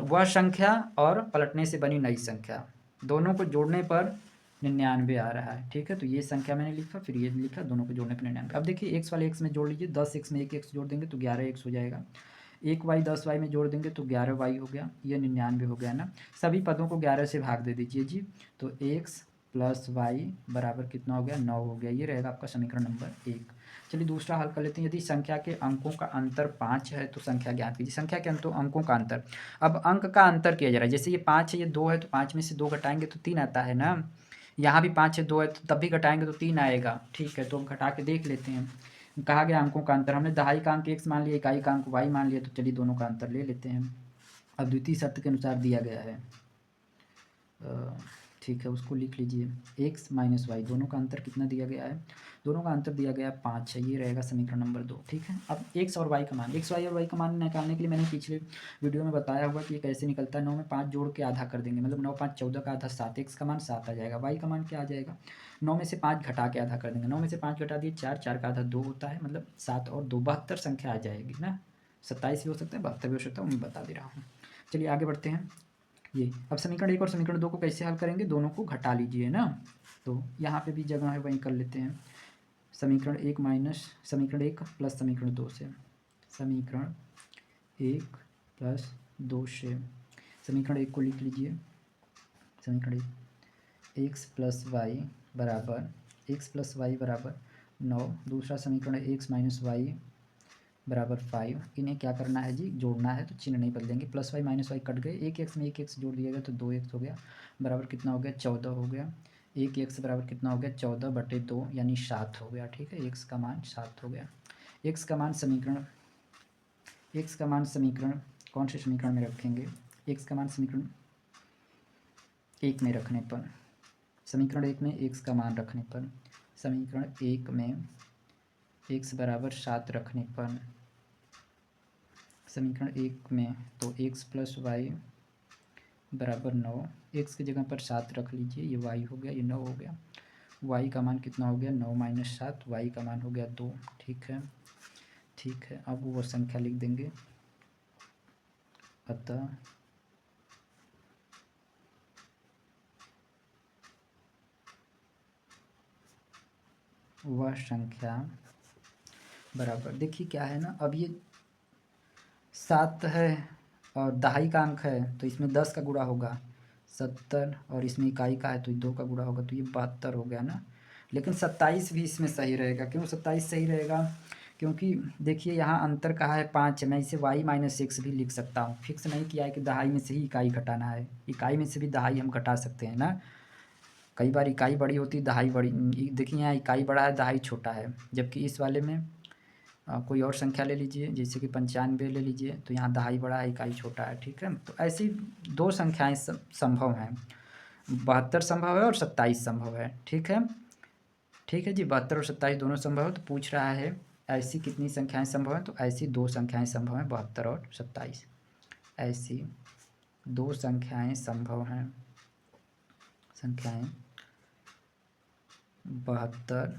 वह संख्या और पलटने से बनी नई संख्या, दोनों को जोड़ने पर 99 आ रहा है। ठीक है, तो ये संख्या मैंने लिखा, फिर ये लिखा, दोनों को जोड़ने पर 99। अब देखिए x वाले x में जोड़ लीजिए, 10x में एक x जोड़ देंगे तो 11x हो जाएगा। 1y 10y में जोड़ देंगे तो 11y हो गया, ये 99 हो गया ना। सभी पदों को 11 से भाग दे दीजिए जी, तो x + y बराबर कितना हो गया, 9 हो गया। ये रहेगा आपका समीकरण नंबर 1। चलिए दूसरा हल कर लेते हैं। यदि संख्या के अंकों का अंतर 5 है तो संख्या ज्ञात कीजिए। संख्या के अंकों का अंतर, अब अंक का अंतर किया जा रहा है। जैसे ये 5 है, ये 2 है, तो 5 में से 2 घटाएंगे तो 3 आता है ना। यहाँ भी 5 है, 2 है, तो तब भी घटाएंगे तो 3 आएगा। ठीक है, तो हम घटा के देख लेते हैं। कहा गया अंकों का अंतर, हमने दहाई का अंक x मान लिया, इकाई का अंक y मान लिया, तो चलिए दोनों का अंतर ले लेते हैं। अब द्वितीय शर्त के अनुसार दिया गया है, ठीक है, उसको लिख लीजिए। x - y, दोनों का अंतर कितना दिया गया है, दोनों का अंतर दिया गया है 5 है। ये रहेगा समीकरण नंबर 2। ठीक है, अब x और y का मान, x y और y का मान निकालने के लिए मैंने पिछले वीडियो में बताया हुआ कि ये कैसे निकलता है। 9 में 5 जोड़ के आधा कर देंगे, मतलब 9 5 14 का आधा 7, x का मान 7 आ जाएगा। y का मान क्या आ जाएगा, 9 में से 5 घटा के आधा कर देंगे, 9 में से 5 घटा दिए 4, 4 का आधा 2 होता है, मतलब 7 और 2 72 संख्या आ जाएगी ना। 27 भी हो सकता है, 72 भी हो सकता है, मैं बता दे रहा हूँ। चलिए आगे बढ़ते हैं। ये अब समीकरण 1 और समीकरण 2 को कैसे हल करेंगे, दोनों को घटा लीजिए ना। तो यहाँ पे भी जगह है, वहीं कर लेते हैं। समीकरण 1 माइनस समीकरण 1 प्लस समीकरण 2 से, समीकरण 1 + 2 से समीकरण 1 को लिख लीजिए। समीकरण 1 x + y बराबर 9। दूसरा समीकरण है x - y बराबर 5। इन्हें क्या करना है जी, जोड़ना है, तो चिन्ह नहीं बदलेंगे। +y - y कट गए, एक x में एक x जोड़ दिया गया तो 2x हो गया, बराबर कितना हो गया, 14 हो गया। 1x बराबर कितना हो गया, 14/2 यानी 7 हो गया। ठीक है, x का मान 7 हो गया। x का मान समीकरण कौन से समीकरण में रखेंगे, x का मान समीकरण 1 में रखने पर, समीकरण 1 में x का मान रखने पर, समीकरण 1 में x बराबर 7 रखने पर, समीकरण 1 में तो x + y बराबर 9, x की जगह पर 7 रख लीजिए, ये y हो गया, ये 9 हो गया। y का मान कितना हो गया, 9 - 7, y का मान हो गया 2। ठीक है, ठीक है, अब वो संख्या लिख देंगे। अतः वह संख्या बराबर, देखिए क्या है ना, अब ये 7 है और दहाई का अंक है तो इसमें 10 का गुणा होगा 70, और इसमें इकाई का है तो 2 का गुणा होगा, तो ये 72 हो गया ना। लेकिन 27 भी इसमें सही रहेगा। क्यों 27 सही रहेगा, क्योंकि देखिए यहाँ अंतर कहा है 5 है, मैं इसे y - x भी लिख सकता हूँ। फिक्स नहीं किया है कि दहाई में से ही इकाई घटाना है, इकाई में से भी दहाई हम घटा सकते हैं ना। कई बार इकाई बड़ी होती है, दहाई बड़ी, देखिए यहाँ इकाई बड़ा है, दहाई छोटा है, जबकि इस वाले में कोई और संख्या ले लीजिए, जैसे कि 95 ले लीजिए, तो यहाँ दहाई बड़ा है, इकाई छोटा है। ठीक है, तो ऐसी 2 संख्याएं संभव हैं, 72 संभव है और 27 संभव है। ठीक है, ठीक है जी, 72 और 27 दोनों संभव है। तो पूछ रहा है ऐसी कितनी संख्याएं संभव हैं, तो ऐसी 2 संख्याएं संभव हैं, 72 और 27। ऐसी 2 संख्याएं संभव हैं, संख्याएं 72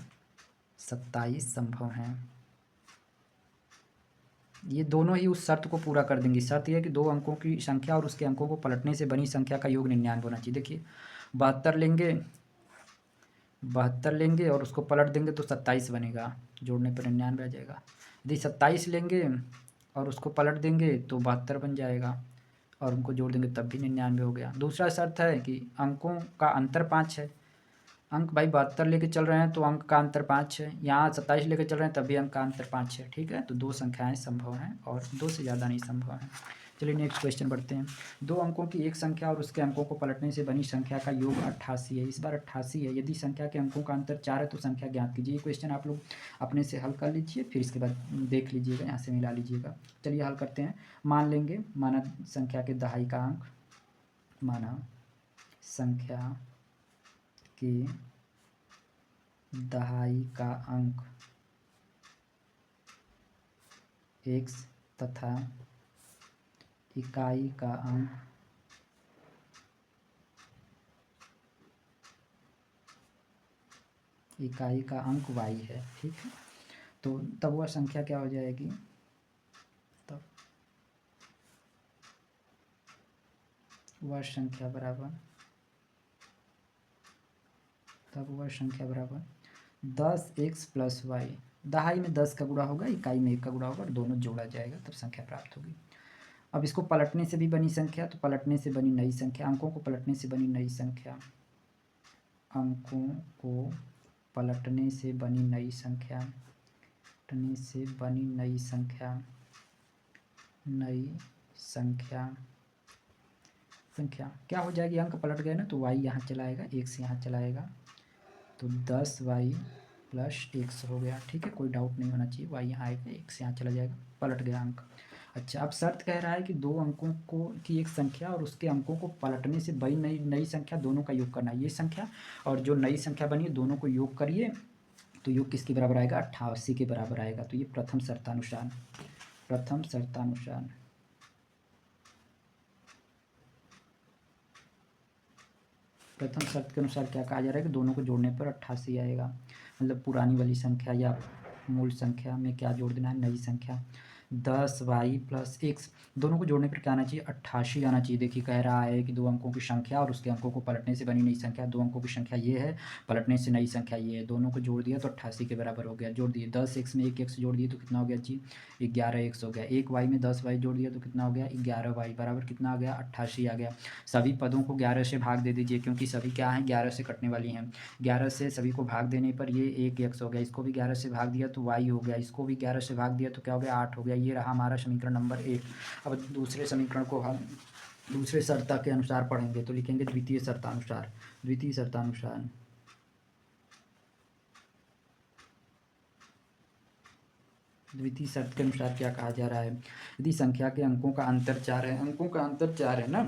27 संभव हैं। ये दोनों ही उस शर्त को पूरा कर देंगी। शर्त यह है कि 2 अंकों की संख्या और उसके अंकों को पलटने से बनी संख्या का योग 99 होना चाहिए। देखिए 72 लेंगे 72 लेंगे और उसको पलट देंगे तो 27 बनेगा, जोड़ने पर 99 आ जाएगा। यदि 27 लेंगे और उसको पलट देंगे तो 72 बन जाएगा और उनको जोड़ देंगे तब भी 99 हो गया। दूसरा शर्त है कि अंकों का अंतर 5 है। अंक भाई 72 लेके चल रहे हैं तो अंक का अंतर 5 है, यहाँ 27 लेके चल रहे हैं तब भी अंक का अंतर 5 है। ठीक है, तो दो संख्याएं संभव हैं और दो से ज़्यादा नहीं संभव है। चलिए नेक्स्ट क्वेश्चन बढ़ते हैं। दो अंकों की एक संख्या और उसके अंकों को पलटने से बनी संख्या का योग 88 है। इस बार 88 है। यदि संख्या के अंकों का अंतर 4 है तो संख्या ज्ञात कीजिए। ये क्वेश्चन आप लोग अपने से हल कर लीजिए, फिर इसके बाद देख लीजिएगा, यहाँ से मिला लीजिएगा। चलिए हल करते हैं। मान लेंगे, माना संख्या के दहाई का अंक, माना संख्या के दहाई का अंक x तथा इकाई का अंक y है। ठीक है, तो तब वह संख्या क्या हो जाएगी, तब वह संख्या बराबर 10x प्लस वाई। दहाई में 10 का गुणा होगा, इकाई में 1 का गुणा होगा और दोनों जोड़ा जाएगा तब संख्या प्राप्त होगी। अब इसको पलटने से भी बनी संख्या, तो पलटने से बनी नई संख्या, अंकों को पलटने से बनी नई संख्या, अंकों को पलटने से बनी नई संख्या, पलटने से बनी नई संख्या, संख्या क्या हो जाएगी, अंक पलट गए ना तो y यहाँ चलाएगा, x यहाँ चलाएगा, तो 10y प्लस x हो गया। ठीक है, कोई डाउट नहीं होना चाहिए, y यहाँ आएगा, x यहाँ चला जाएगा, पलट गया अंक। अच्छा, अब शर्त कह रहा है कि दो अंकों को की एक संख्या और उसके अंकों को पलटने से बनी नई संख्या दोनों का योग करना है। ये संख्या और जो नई संख्या बनी है दोनों को योग करिए तो योग किसके बराबर आएगा, 88 के बराबर आएगा। तो ये प्रथम शर्तानुसार शर्त के अनुसार क्या कहा जा रहा है कि दोनों को जोड़ने पर 88 आएगा। मतलब पुरानी वाली संख्या या मूल संख्या में क्या जोड़ देना है, नई संख्या। 10y प्लस x, दोनों को जोड़ने पर क्या आना चाहिए, 88 आना चाहिए। देखिए कह रहा है कि दो अंकों की संख्या और उसके अंकों को पलटने से बनी नई संख्या, दो अंकों की संख्या ये है, पलटने से नई संख्या ये है, दोनों को जोड़ दिया तो 88 के बराबर हो गया। जोड़ दिए, 10x में 1x जोड़ दिए तो कितना हो गया जी, 11x हो गया। 1y में 10y जोड़ दिया तो कितना हो गया, 11y बराबर कितना आ गया, 88 आ गया। सभी पदों को 11 से भाग दे दीजिए क्योंकि सभी क्या हैं, 11 से कटने वाली हैं। 11 से सभी को भाग देने पर ये 1x हो गया, इसको भी 11 से भाग दिया तो y हो गया, इसको भी 11 से भाग दिया तो क्या हो गया, 8 हो गया। ये रहा हमारा समीकरण नंबर 1। अब दूसरे समीकरण को हम दूसरे शर्त के अनुसार पढ़ेंगे तो लिखेंगे द्वितीय शर्तानुसार। द्वितीय शर्त के अनुसार क्या कहा जा रहा है, यदि संख्या के अंकों का अंतर 4 है, अंकों का अंतर 4 है ना,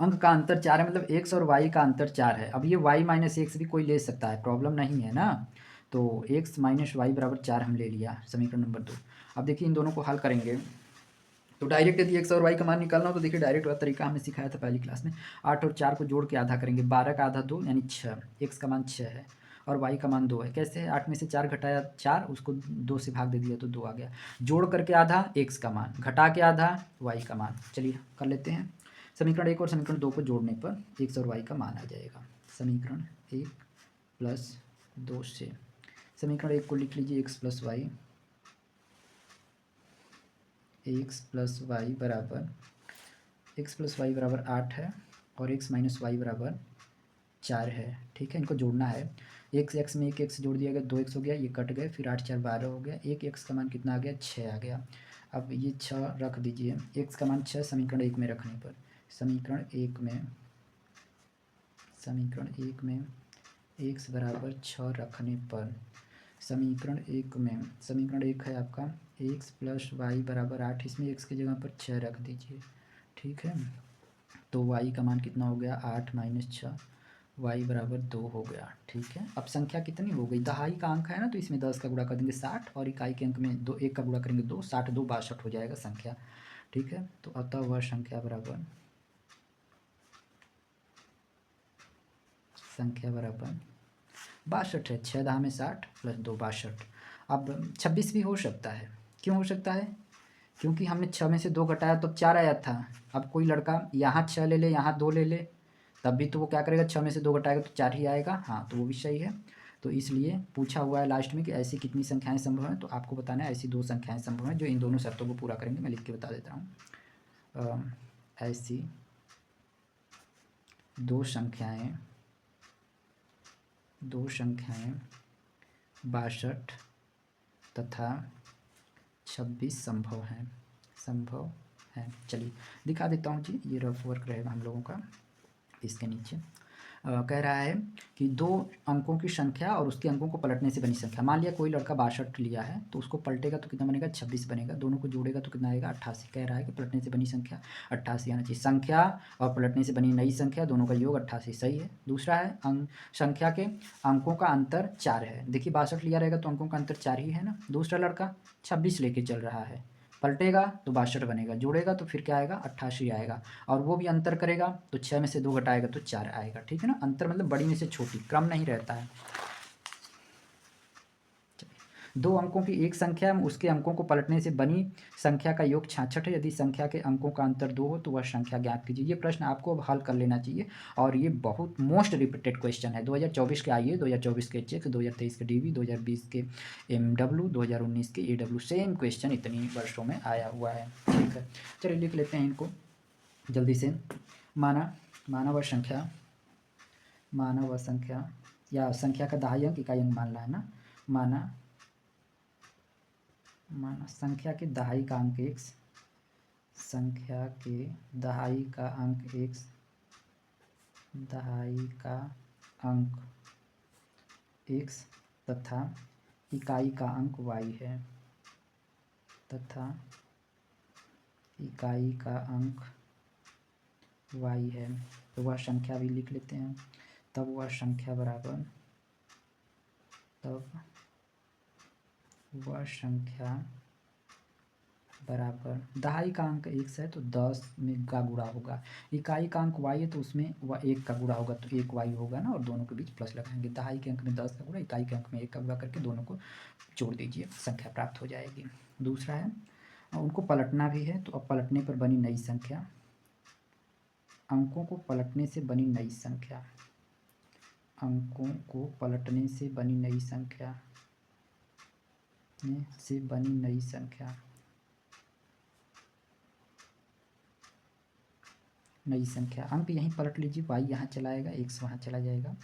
अंक का अंतर 4 है, मतलब x और y का अंतर 4 है। अब ये y माइनस एक्स भी कोई ले सकता है, प्रॉब्लम नहीं है ना। तो x माइनस वाई बराबर 4 हम ले लिया, समीकरण नंबर 2। अब देखिए इन दोनों को हल करेंगे तो डायरेक्ट यदि x और y का मान निकालना हो तो देखिए डायरेक्ट वाला तरीका हमने सिखाया था पहली क्लास में। 8 और 4 को जोड़ के आधा करेंगे, 12 का आधा 2 यानी 6, x का मान 6 है और y का मान 2 है। कैसे है, 8 में से 4 घटाया 4, उसको 2 से भाग दे दिया तो 2 आ गया। जोड़ करके आधा x का मान, घटा के आधा y का मान। चलिए कर लेते हैं। समीकरण 1 और समीकरण 2 को जोड़ने पर x और y का मान आ जाएगा। समीकरण 1 प्लस 2 से समीकरण 1 को लिख लीजिए, x plus y, x plus y बराबर 8 है और x माइनस वाई बराबर 4 है। ठीक है, इनको जोड़ना है। x में 1x जोड़ दिया गया, 2x हो गया, ये कट गए, फिर 8 4 12 हो गया। 1x का मान कितना आ गया, 6 आ गया। अब ये 6 रख दीजिए, x का मान 6 समीकरण 1 में रखने पर, समीकरण 1 में x बराबर 6 रखने पर, समीकरण 1 है आपका x प्लस वाई बराबर 8, इसमें x की जगह पर 6 रख दीजिए। ठीक है, तो y का मान कितना हो गया, 8 माइनस 6, y बराबर 2 हो गया। ठीक है, अब संख्या कितनी हो गई, दहाई का अंक है ना तो इसमें 10 का गुणा कर देंगे 60 और इकाई के अंक में 1 का गुणा करेंगे 2, 60 2 62 हो जाएगा संख्या। ठीक है, तो अतः वह संख्या बराबर 62 है। 6 दहा में 60 प्लस 2 62। अब 26 भी हो सकता है, क्यों हो सकता है, क्योंकि हमने 6 में से 2 घटाया तो 4 आया था। अब कोई लड़का यहाँ 6 ले ले, यहाँ 2 ले ले तब भी तो वो क्या करेगा, 6 में से 2 घटाएगा तो 4 ही आएगा। हाँ, तो वो भी सही है। तो इसलिए पूछा हुआ है लास्ट में कि ऐसी कितनी संख्याएं संभव हैं, तो आपको बताना है ऐसी 2 संख्याएं संभव हैं जो इन दोनों शर्तों को पूरा करेंगे। मैं लिख के बता देता हूँ। ऐसी 2 संख्याएं 62 तथा 26 संभव हैं। चलिए दिखा देता हूँ जी, ये रफ वर्क रहेगा हम लोगों का। इसके नीचे कह रहा है कि 2 अंकों की संख्या और उसके अंकों को पलटने से बनी संख्या। मान लिया कोई लड़का 62 लिया है, तो उसको पलटेगा तो कितना बनेगा, 26 बनेगा। दोनों को जोड़ेगा तो कितना आएगा, 88। कह रहा है कि पलटने से बनी संख्या 88 आना चाहिए। संख्या और पलटने से बनी नई संख्या, दोनों का योग 88, सही है। दूसरा है संख्या के अंकों का अंतर 4 है। देखिए 62 लिया रहेगा तो अंकों का अंतर 4 ही है ना। दूसरा लड़का 26 लेके चल रहा है, पलटेगा तो 62 बनेगा, जोड़ेगा तो फिर क्या आएगा, 88 आएगा। और वो भी अंतर करेगा तो 6 में से 2 घटाएगा तो 4 आएगा। ठीक है ना, अंतर मतलब बड़ी में से छोटी, क्रम नहीं रहता है। 2 अंकों की एक संख्या में उसके अंकों को पलटने से बनी संख्या का योग 66 है। यदि संख्या के अंकों का अंतर 2 हो तो वह संख्या ज्ञात कीजिए। ये प्रश्न आपको अब हल कर लेना चाहिए और ये बहुत मोस्ट रिपीटेड क्वेश्चन है। 2024 के आईए, 2024 के चेक, 2023 के डीवी, 2020 के एमडब्ल्यू, 2019 के एडब्ल्यू, सेम क्वेश्चन इतनी वर्षों में आया हुआ है। ठीक है, चलिए लिख लेते हैं इनको जल्दी से। माना वह संख्या या संख्या का दहाई अंक इकाई अंक मान ला है ना। माना संख्या के दहाई का अंक x, संख्या के दहाई का अंक x, दहाई का अंक x तथा इकाई का अंक y है, तथा इकाई का अंक y है। तो वह संख्या भी लिख लेते हैं। तब वह संख्या बराबर, दहाई का अंक x है तो 10 में का गुणा होगा। इकाई का अंक y है तो उसमें वह 1 का गुणा होगा, तो 1 y होगा ना, और दोनों के बीच प्लस लगाएंगे। दहाई के अंक में 10 का गुणा, इकाई के अंक में 1 का गुणा करके दोनों को जोड़ दीजिए, संख्या प्राप्त हो जाएगी। दूसरा है उनको पलटना भी है, तो अब पलटने पर बनी नई संख्या, अंकों को पलटने से बनी नई संख्या, अंकों को पलटने से बनी नई संख्या नई संख्या। अंक यहीं पलट लीजिए, y यहाँ चला आएगा, x वहाँ चला जाएगा,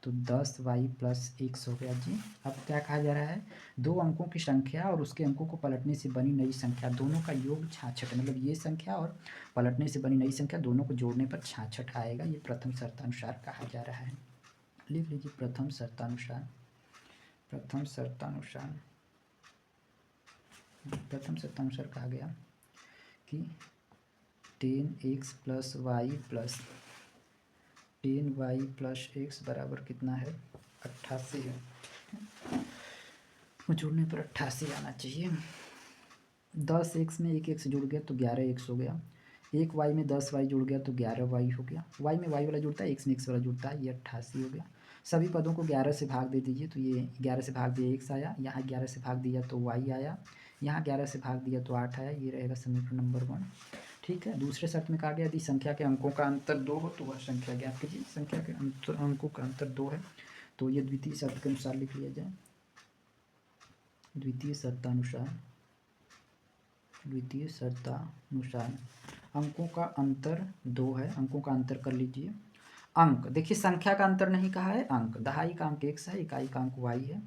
तो 10y प्लस x हो गया जी। अब क्या कहा जा रहा है, 2 अंकों की संख्या और उसके अंकों को पलटने से बनी नई संख्या, दोनों का योग 66, मतलब ये संख्या और पलटने से बनी नई संख्या दोनों को जोड़ने पर 66 आएगा। ये प्रथम शर्तानुसार कहा जा रहा है। लिख लीजिए प्रथम शर्तानुसार कहा गया कि 10x plus Y plus x बराबर कितना है, 88 है। जोड़ने पर 88 आना चाहिए। 10x में 1x जुड़ गया तो 11x हो गया। 1y में 10y जुड़ गया तो 11y हो गया। y में y वाला जुड़ता है, x में x वाला जुड़ता है, ये 88 हो गया। सभी पदों को 11 से भाग दे दीजिए, तो ये 11 से भाग दिया x आया, यहाँ 11 से भाग दिया तो y आया, यहाँ 11 से भाग दिया तो 8 आया। ये रहेगा समीकरण नंबर 1। ठीक है, दूसरे शर्त में कहा गया यदि संख्या के अंकों का अंतर 2 हो तो वह संख्या ज्ञात कीजिए। संख्या के अंकों का अंतर 2 है, तो ये द्वितीय शर्त के अनुसार लिख लिया जाए। द्वितीय शर्तानुसार अंकों का अंतर 2 है, अंकों का अंतर कर लीजिए। अंक देखिए, संख्या का अंतर नहीं कहा है, अंक, दहाई का अंक x है, इकाई का अंक y है।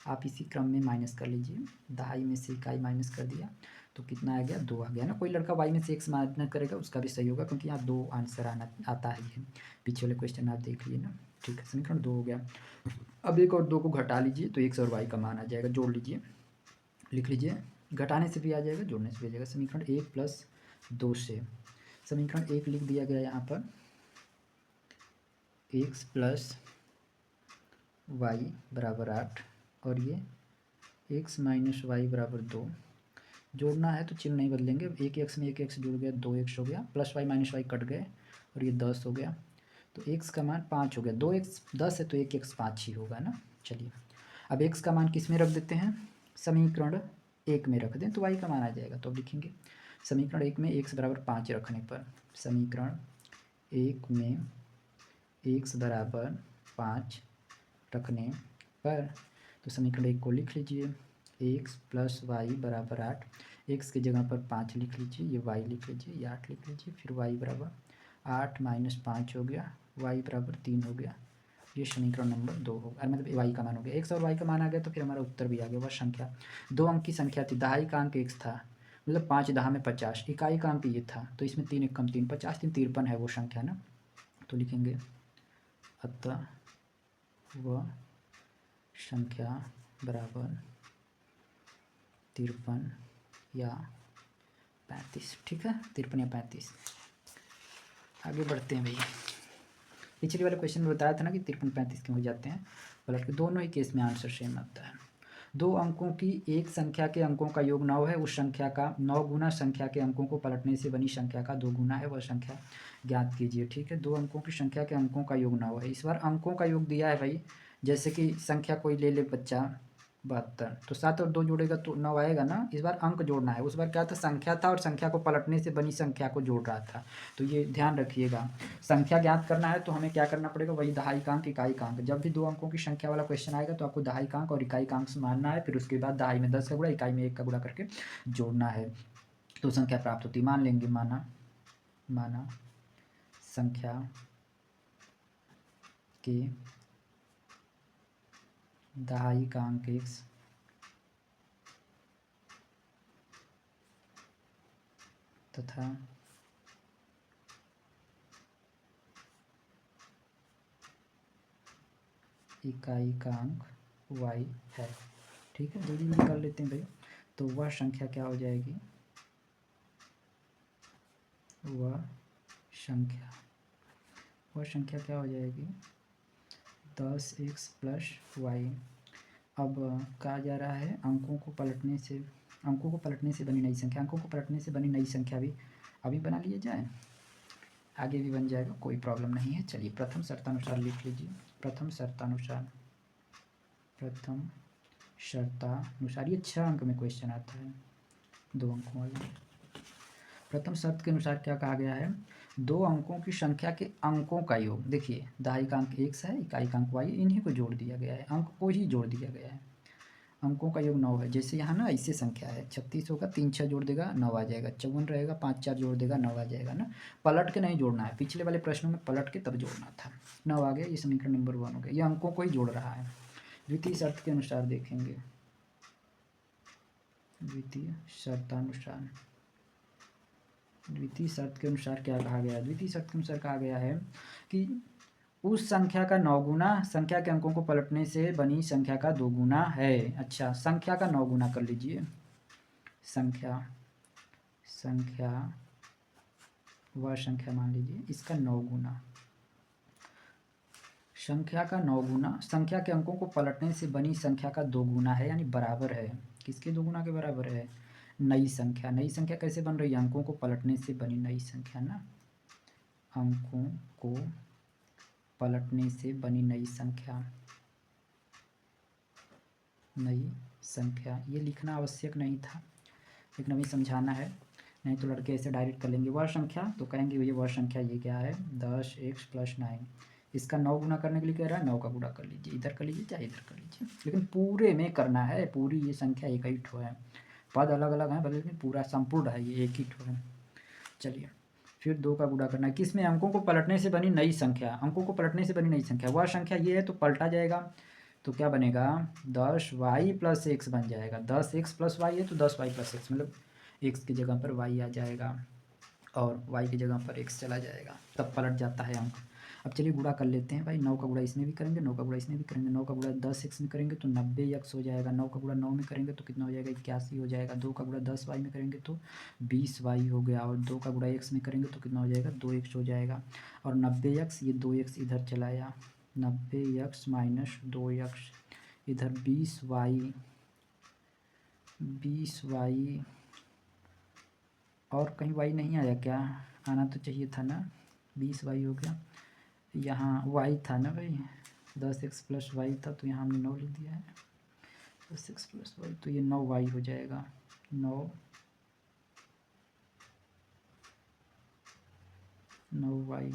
आप इसी क्रम में माइनस कर लीजिए, दहाई में से इकाई माइनस कर दिया तो कितना आ गया, 2 आ गया ना। कोई लड़का y में से x माइनस करेगा उसका भी सही होगा, क्योंकि यहाँ 2 आंसर आता ही है। पीछे वाले क्वेश्चन आप देख लिए ना। ठीक है, समीकरण 2 हो गया। अब 1 और 2 को घटा लीजिए तो x और y का मान आ जाएगा, जोड़ लीजिए, लिख लीजिए। घटाने से भी आ जाएगा, जोड़ने से भी आ जाएगा। समीकरण 1 प्लस 2 से समीकरण 1 लिख दिया गया यहाँ पर, x प्लस वाई बराबर 8 और ये x माइनस वाई बराबर 2। जोड़ना है तो चिन्ह नहीं बदलेंगे, एक x में एक x जुड़ गया, 2x हो गया, plus y minus y cut गए और ये 10 हो गया, तो x का मान 5 हो गया। 2x 10 है तो 1x 5 ही होगा ना। चलिए अब x का मान किस में रख देते हैं, समीकरण 1 में रख दें तो y का मान आ जाएगा। तो अब लिखेंगे समीकरण 1 में x बराबर 5 रखने पर, समीकरण 1 में x बराबर 5 रखने पर, तो समीकरण 1 को लिख लीजिए, x प्लस वाई बराबर 8, x की जगह पर 5 लिख लीजिए, ये y लिख लीजिए, ये 8 लिख लीजिए, फिर y बराबर 8 माइनस 5 हो गया, y बराबर 3 हो गया। ये समीकरण नंबर 2 होगा, मतलब y का मान हो गया। x और y का मान आ गया तो फिर हमारा उत्तर भी आ गया। वह संख्या 2 अंक की संख्या थी, दहाई का अंक x था, मतलब 5 दहा में 50, इकाई का अंक ये था, तो इसमें 3 एकम 3, 50 3 53 है वो संख्या ना। तो लिखेंगे अतः वह संख्या बराबर 53 या 35। ठीक है, 53 या 35। आगे बढ़ते हैं भैया। पिछले वाले क्वेश्चन में बताया था ना कि 53 35 क्यों हो जाते हैं, पलट के दोनों ही केस में आंसर सेम आता है। 2 अंकों की एक संख्या के अंकों का योग 9 है, उस संख्या का 9 गुना संख्या के अंकों को पलटने से बनी संख्या का 2 गुना है, वह संख्या ज्ञात कीजिए। ठीक है, 2 अंकों की संख्या के अंकों का योग 9 है। इस बार अंकों का योग दिया है भाई, जैसे कि संख्या कोई ले ले बच्चा 72, तो 7 और 2 जोड़ेगा तो 9 आएगा ना। इस बार अंक जोड़ना है, उस बार क्या था, संख्या था और संख्या को पलटने से बनी संख्या को जोड़ रहा था। तो ये ध्यान रखिएगा, संख्या ज्ञात करना है तो हमें क्या करना पड़ेगा, वही दहाई का अंक इकाई का अंक। जब भी 2 अंकों की संख्या वाला क्वेश्चन आएगा तो आपको दहाई का अंक और इकाई का अंक से मानना है, फिर उसके बाद दहाई में 10 का गुणा, इकाई में 1 का गुणा करके जोड़ना है, तो संख्या प्राप्त होती है। मान लेंगे, माना संख्या के दहाई का अंक x तथा इकाई का अंक y है। ठीक है, जल्दी जल्दी कर लेते हैं भाई। तो वह संख्या क्या हो जाएगी, वह संख्या क्या हो जाएगी, 10x प्लस वाई। अब कहा जा रहा है अंकों को पलटने से बनी नई संख्या, अंकों को पलटने से बनी नई संख्या भी अभी बना लिया जाए, आगे भी बन जाएगा, कोई प्रॉब्लम नहीं है। चलिए प्रथम शर्तानुसार लिख लीजिए। प्रथम शर्तानुसार ये 6 अंक में क्वेश्चन आता है, 2 अंकों वाला। प्रथम शर्त के अनुसार क्या कहा गया है, 2 अंकों की संख्या के अंकों का योग, देखिए दहाई का अंक x है, इकाई का अंक y, इन्हीं को जोड़ दिया गया है, अंक को ही जोड़ दिया गया है। अंकों का योग 9 है, जैसे यहाँ ना ऐसे संख्या है, 36 होगा, 3 6 जोड़ देगा 9 आ जाएगा, 54 रहेगा, 5 4 जोड़ देगा 9 आ जाएगा ना। पलट के नहीं जोड़ना है, पिछले वाले प्रश्नों में पलट के तब जोड़ना था। 9 आ गया, ये समीकरण नंबर 1 हो गया, ये अंकों को ही जोड़ रहा है। द्वितीय शर्त के अनुसार देखेंगे, द्वितीय शर्त के अनुसार क्या कहा गया है, द्वितीय शर्त के अनुसार कहा गया है कि उस संख्या का 9 गुना संख्या के अंकों को पलटने से बनी संख्या का 2 गुना है। अच्छा, संख्या का 9 गुना कर लीजिए, वह संख्या मान लीजिए, इसका 9 गुना, संख्या का 9 गुना संख्या के अंकों को पलटने से बनी संख्या का 2 गुना है, यानी बराबर है, किसके 2 गुना के बराबर है, नई संख्या कैसे बन रही है, अंकों को पलटने से बनी नई संख्या ना, अंकों को पलटने से बनी नई संख्या। ये लिखना आवश्यक नहीं था, लेकिन अभी समझाना है, नहीं तो लड़के ऐसे डायरेक्ट कर लेंगे वह संख्या, तो कहेंगे भैया वह संख्या ये क्या है, 10x प्लस 9, इसका 9 गुना करने के लिए कह रहा है, 9 का गुणा कर लीजिए, इधर कर लीजिए चाहे इधर कर लीजिए, लेकिन पूरे में करना है, पूरी ये संख्या एक ही ठो है, पद अलग अलग हैं भले, लेकिन पूरा संपूर्ण है, ये एक ही ठो है। चलिए फिर 2 का गुणा करना है, किस में, अंकों को पलटने से बनी नई संख्या, वह संख्या ये है तो पलटा जाएगा, तो क्या बनेगा, 10y प्लस x बन जाएगा, 10x प्लस वाई है तो 10y प्लस x, मतलब x की जगह पर y आ जाएगा और y की जगह पर x चला जाएगा, तब पलट जाता है अंक। अब चलिए गुणा कर लेते हैं भाई, 9 का गुणा इसमें भी करेंगे, 9 का गुणा इसमें भी करेंगे, 9 का गुणा 10x में करेंगे तो 90x हो जाएगा, 9 का गुणा 9 में करेंगे तो कितना हो जाएगा, 81 हो जाएगा, 2 का गुणा 10y में करेंगे तो 20y हो गया, और 2 का गुणा x में करेंगे तो कितना हो जाएगा, 2x हो जाएगा, और 90x, ये 2x इधर चलाया, 90x माइनस 2x, इधर 20y और कहीं y नहीं आया क्या, आना तो चाहिए था ना, 20y हो गया, यहाँ y था ना भाई, 10x प्लस वाई था तो यहाँ हमने 9 लिख दिया है, 10x प्लस वाई, तो ये 9y हो जाएगा, 9y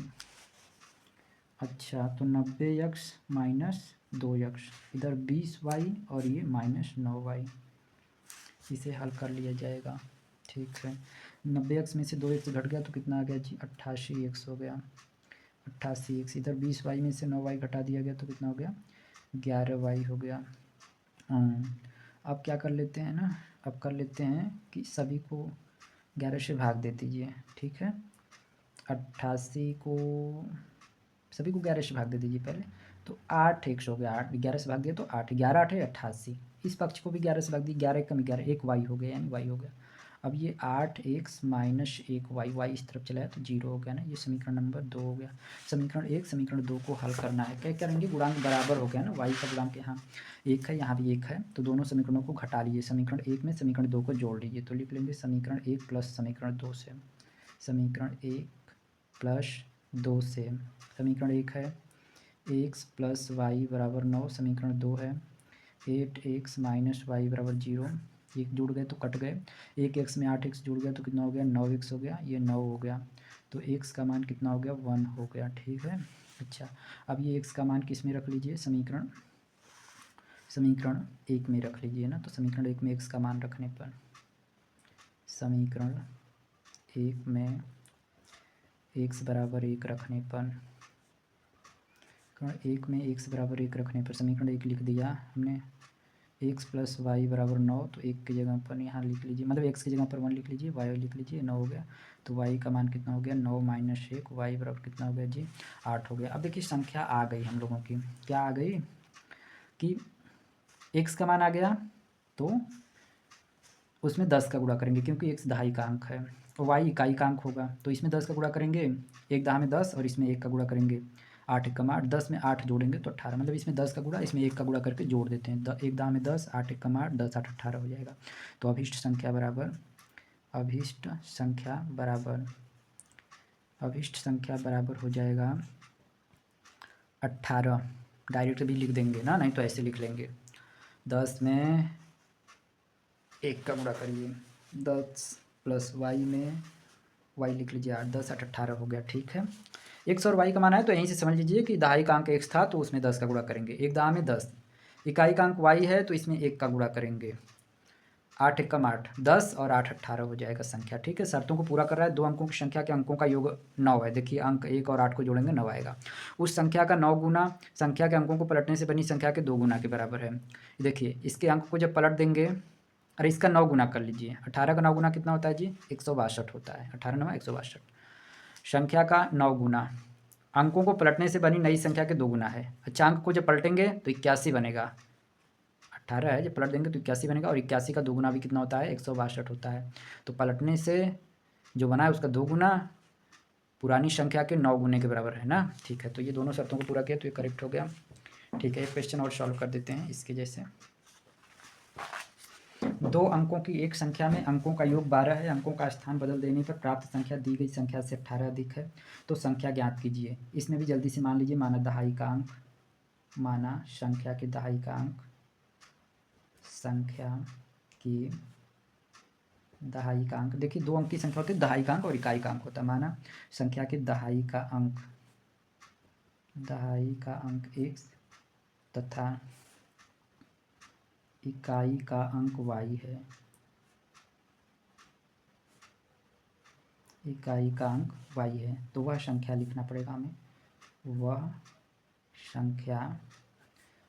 अच्छा, तो 90x माइनस 2x, इधर 20y और ये माइनस 9y, इसे हल कर लिया जाएगा। ठीक है, 90x में से 2x घट गया तो कितना आ गया जी, 88x हो गया। 88x, इधर 20y में से 9y घटा दिया गया तो कितना हो गया, 11y हो गया। अब क्या कर लेते हैं ना, अब कर लेते हैं कि सभी को 11 से भाग दे दीजिए। ठीक है, 88 को सभी को 11 से भाग दे दीजिए पहले, तो 8x हो गया। 8 11 से भाग दिया तो 8, 11 8 है 88। इस पक्ष को भी 11 से भाग दिया, 11 कम 11, 1y हो गया, यानी y हो गया। अब ये 8x माइनस 1y, y इस तरफ चला है तो 0 हो गया ना, ये समीकरण नंबर 2 हो गया। समीकरण 1 समीकरण 2 को हल करना है, क्या करेंगे, गुणांक बराबर हो गया ना, y का गुणांक यहाँ 1 है, यहाँ भी 1 है, तो दोनों समीकरणों को घटा लीजिए। समीकरण 1 में समीकरण 2 को जोड़ लीजिए, तो लिख लेंगे समीकरण 1 प्लस समीकरण 2 से, समीकरण 1 प्लस 2 से, समीकरण 1 है x प्लस वाई बराबर 9, समीकरण 2 है 8x माइनस वाई बराबर 0, एक जुड़ गए तो कट गए, 1x में 8x जुड़ गया तो कितना हो गया, 9x हो गया, ये 9 हो गया, तो x का मान कितना हो गया, 1 हो गया। ठीक है, अच्छा, अब ये x का मान किस में रख लीजिए, समीकरण 1 में रख लीजिए ना, तो समीकरण 1 में x का मान रखने पर, समीकरण 1 में x बराबर 1 रखने पर, समीकरण 1 में x बराबर 1 रखने पर समीकरण 1 लिख दिया हमने, x प्लस वाई बराबर 9, तो 1 की जगह पर यहाँ लिख लीजिए, मतलब x की जगह पर 1 लिख लीजिए, y लिख लीजिए, 9 हो गया, तो y का मान कितना हो गया, 9 माइनस 1, y बराबर कितना हो गया जी, 8 हो गया। अब देखिए संख्या आ गई हम लोगों की, क्या आ गई कि x का मान आ गया, तो उसमें 10 का गुणा करेंगे क्योंकि x दहाई का अंक है, और y इकाई का अंक होगा, तो इसमें 10 का गुणा करेंगे, एक दहा में 10 और इसमें 1 का गुणा करेंगे, 8 एक कम 8, 10 में 8 जोड़ेंगे तो 18, मतलब इसमें 10 का गुणा, इसमें 1 का गुणा करके जोड़ देते हैं, एक दहा में 10, 8 एक कम 8, 10 8 18 हो जाएगा। तो अभीष्ट संख्या बराबर, अभीष्ट संख्या बराबर, अभीष्ट संख्या बराबर हो जाएगा 18, डायरेक्ट भी लिख देंगे ना, नहीं तो ऐसे लिख लेंगे, 10 में 1 का गुणा करिए, 10 प्लस वाई में वाई लिख लीजिए 8, 10 8 18 हो गया। ठीक है, x और y का मान है तो यहीं से समझ लीजिए कि दहाई का अंक x था तो उसमें 10 का गुणा करेंगे, एक दहा में 10, इकाई का अंक y है तो इसमें 1 का गुणा करेंगे, 8 एक कम 8, 10 और 8 18 हो जाएगा संख्या। ठीक है, शर्तों को पूरा कर रहा है, दो अंकों की संख्या के अंकों का योग 9 है, देखिए अंक 1 और 8 को जोड़ेंगे 9 आएगा, उस संख्या का 9 गुना संख्या के अंकों को पलटने से बनी संख्या के 2 गुना के बराबर है। देखिए इसके अंक को जब पलट देंगे, अरे इसका 9 गुना कर लीजिए, 18 का 9 गुना कितना होता है जी, 162 होता है, 18 9 162, संख्या का 9 गुना अंकों को पलटने से बनी नई संख्या के 2 गुना है। अच्छा, अंक को जब पलटेंगे तो 81 बनेगा, 18 है, जब पलट देंगे तो 81 बनेगा, और 81 का 2 गुना भी कितना होता है, 162 होता है, तो पलटने से जो बना है उसका 2 गुना पुरानी संख्या के 9 गुने के बराबर है ना। ठीक है, तो ये दोनों शर्तों को पूरा किया तो ये करेक्ट हो गया। ठीक है, एक क्वेश्चन और सॉल्व कर देते हैं इसके जैसे, दो अंकों की एक संख्या में अंकों का योग 12 है, अंकों का स्थान बदल देने पर प्राप्त संख्या दी गई संख्या से 18 अधिक है, तो संख्या ज्ञात कीजिए। इसमें भी जल्दी से मान लीजिए, माना दहाई का अंक, माना संख्या के दहाई का अंक, संख्या की दहाई का अंक, देखिए दो अंक की संख्या होती है, दहाई का अंक और इकाई का अंक होता है, माना संख्या के दहाई का अंक, दहाई का अंक x तथा इकाई का अंक y है, इकाई का अंक y है, तो वह संख्या लिखना पड़ेगा हमें, वह संख्या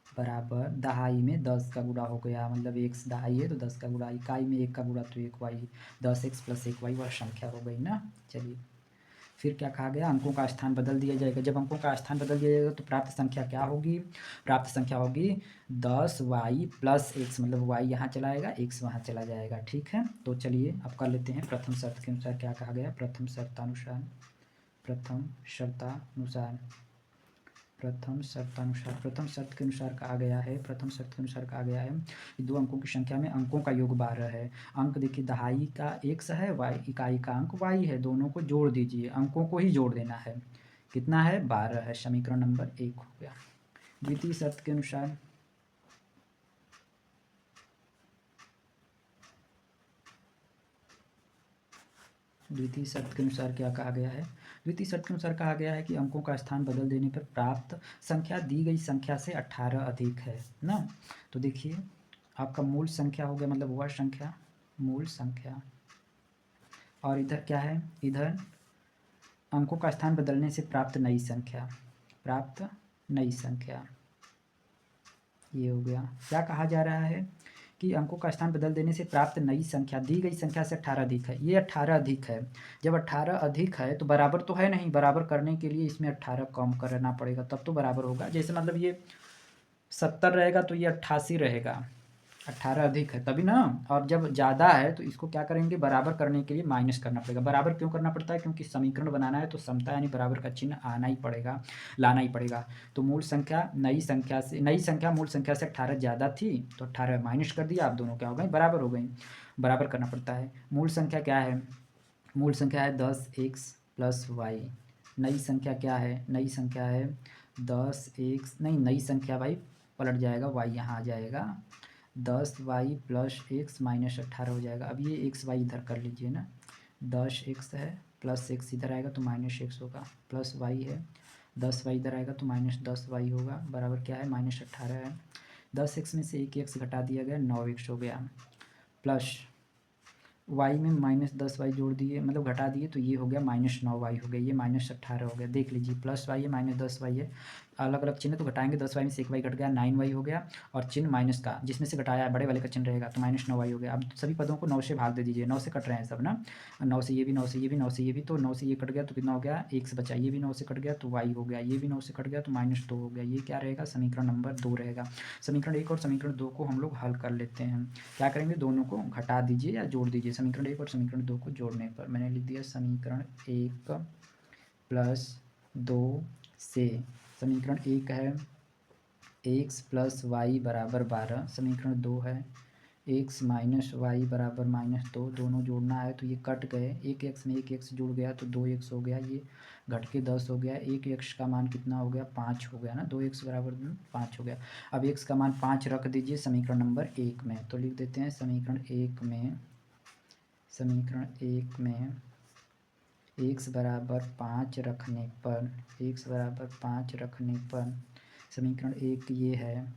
बराबर दहाई में 10 का गुणा हो गया, मतलब x दहाई है तो 10 का गुणा, इकाई में 1 का गुणा तो 1y, 10x प्लस 1y वह संख्या हो गई ना। चलिए फिर क्या कहा गया, अंकों का स्थान बदल दिया जाएगा, जब अंकों का स्थान बदल दिया जाएगा तो प्राप्त संख्या क्या होगी, प्राप्त संख्या होगी 10y प्लस x, मतलब y यहाँ चला आएगा, x वहाँ चला जाएगा। ठीक है, तो चलिए अब कर लेते हैं प्रथम शर्त के अनुसार, क्या कहा गया, प्रथम शर्तानुसार, प्रथम शर्तानुसार, प्रथम शर्तानुसार, प्रथम शर्त के अनुसार कहा गया है, प्रथम शर्त के अनुसार कहा गया है कि दो अंकों की संख्या में अंकों का योग 12 है, अंक देखिए दहाई का x है, y इकाई का अंक y है, दोनों को जोड़ दीजिए, अंकों को ही जोड़ देना है, कितना है, 12 है, समीकरण नंबर 1 हो गया। द्वितीय शर्त के अनुसार, द्वितीय शर्त के अनुसार क्या कहा गया है, द्वितीय शर्त के अनुसार कहा गया है कि अंकों का स्थान बदल देने पर प्राप्त संख्या दी गई संख्या से 18 अधिक है ना। तो देखिए आपका मूल संख्या हो गया, मतलब वह संख्या मूल संख्या, और इधर क्या है, इधर अंकों का स्थान बदलने से प्राप्त नई संख्या, प्राप्त नई संख्या। ये हो गया। क्या कहा जा रहा है कि अंकों का स्थान बदल देने से प्राप्त नई संख्या दी गई संख्या से 18 अधिक है। ये 18 अधिक है। जब 18 अधिक है तो बराबर तो है नहीं, बराबर करने के लिए इसमें 18 कम करना पड़ेगा तब तो बराबर होगा। जैसे मतलब ये 70 रहेगा तो ये 88 रहेगा, 18 अधिक है तभी ना। और जब ज़्यादा है तो इसको क्या करेंगे, बराबर करने के लिए माइनस करना पड़ेगा। बराबर क्यों करना पड़ता है, क्योंकि समीकरण बनाना है तो समता यानी बराबर का चिन्ह आना ही पड़ेगा, लाना ही पड़ेगा। तो मूल संख्या नई संख्या मूल संख्या से 18 ज़्यादा थी तो 18 माइनस कर दिया, आप दोनों क्या हो गई, बराबर हो गई। बराबर करना पड़ता है। मूल संख्या क्या है, मूल संख्या है 10x प्लस वाई। नई संख्या क्या है, नई संख्या है 10x, नहीं नई संख्या भाई पलट जाएगा, वाई यहाँ आ जाएगा, 10y प्लस एक्स माइनस 18 हो जाएगा। अब ये एक्स वाई इधर कर लीजिए ना, 10x है प्लस एक्स इधर आएगा तो माइनस एक्स होगा, प्लस वाई है 10y इधर आएगा तो माइनस 10y होगा, बराबर क्या है माइनस 18 है। 10x में से एक एक्स घटा दिया गया, 9x हो गया, प्लस वाई में माइनस 10y जोड़ दिए, मतलब घटा दिए तो ये हो गया माइनस 9y हो गया, ये माइनस 18 हो गया। देख लीजिए प्लस वाई है माइनस 10y है, अलग अलग चिन्ह तो घटाएंगे, 10y में से 1y घट गया 9y हो गया, और चिन्ह माइनस का जिसमें से घटाया है बड़े वाले का चिन्ह रहेगा तो माइनस 9y हो गया। अब सभी पदों को 9 से भाग दे दीजिए, 9 से कट रहे हैं सब ना, 9 से ये भी, 9 से ये भी, 9 से ये भी, तो 9 से ये कट गया तो कितना हो गया, एक से बचा, ये भी 9 से कट गया तो y हो गया, ये भी 9 से कट गया तो माइनस 2 हो गया। ये क्या रहेगा, समीकरण नंबर 2 रहेगा। समीकरण 1 और समीकरण 2 को हम लोग हल कर लेते हैं। क्या करेंगे, दोनों को घटा दीजिए या जोड़ दीजिए। समीकरण 1 और समीकरण 2 को जोड़ने पर मैंने लिख दिया समीकरण 1 प्लस 2 से, समीकरण 1 है x प्लस वाई बराबर 12, समीकरण 2 है x माइनस वाई बराबर माइनस 2, दोनों जोड़ना है तो ये कट गए, एक एक्स में एक एक्स जुड़ गया तो 2x हो गया, ये घट के 10 हो गया, एक एक्स का मान कितना हो गया, 5 हो गया ना, 2x बराबर 5 हो गया। अब x का मान 5 रख दीजिए समीकरण नंबर 1 में, तो लिख देते हैं समीकरण 1 में, समीकरण 1 में x बराबर 5 रखने पर, x बराबर 5 रखने पर समीकरण 1 ये है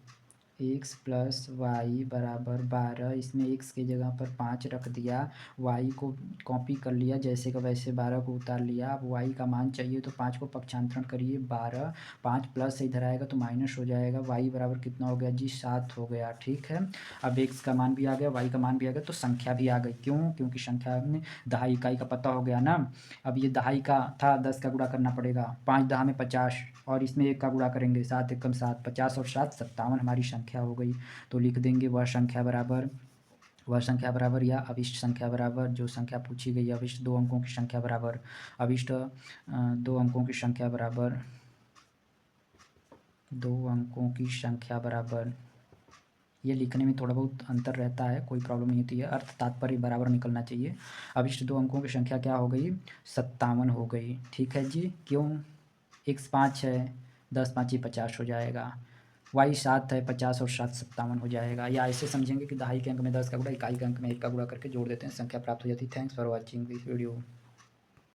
x प्लस वाई बराबर 12, इसमें x की जगह पर 5 रख दिया, y को कॉपी कर लिया जैसे का वैसे, 12 को उतार लिया। अब y का मान चाहिए तो 5 को पक्षांतरण करिए, 12, 5 प्लस से इधर आएगा तो माइनस हो जाएगा, y बराबर कितना हो गया जी, 7 हो गया। ठीक है, अब x का मान भी आ गया, y का मान भी आ गया, तो संख्या भी आ गई। क्यों, क्योंकि संख्या में दहाई इकाई का पता हो गया ना। अब ये दहाई का था, 10 का गुणा करना पड़ेगा, 5 दहा में 50, और इसमें 1 का गुणा करेंगे, 7 एकम 7, 50 और 7 57 हमारी संख्या हो गई। तो लिख देंगे वह संख्या बराबर या अभिष्ट संख्या बराबर, जो संख्या पूछी गई अभिष्ट 2 अंकों की संख्या बराबर, अभिष्ट 2 अंकों की संख्या बराबर, 2 अंकों की संख्या बराबर। ये लिखने में थोड़ा बहुत अंतर रहता है, कोई प्रॉब्लम नहीं होती है, अर्थ तात्पर्य बराबर निकलना चाहिए। अभिष्ट 2 अंकों की संख्या क्या हो गई, 57 हो गई। ठीक है जी, क्यों, x 5 है, 10 5 50 हो जाएगा, y 7 है, 50 और 7 57 हो जाएगा। या ऐसे समझेंगे कि दहाई के अंक में 10 का गुणा, इकाई के अंक में 1 का गुणा करके जोड़ देते हैं, संख्या प्राप्त हो जाती है। Thanks for watching this video.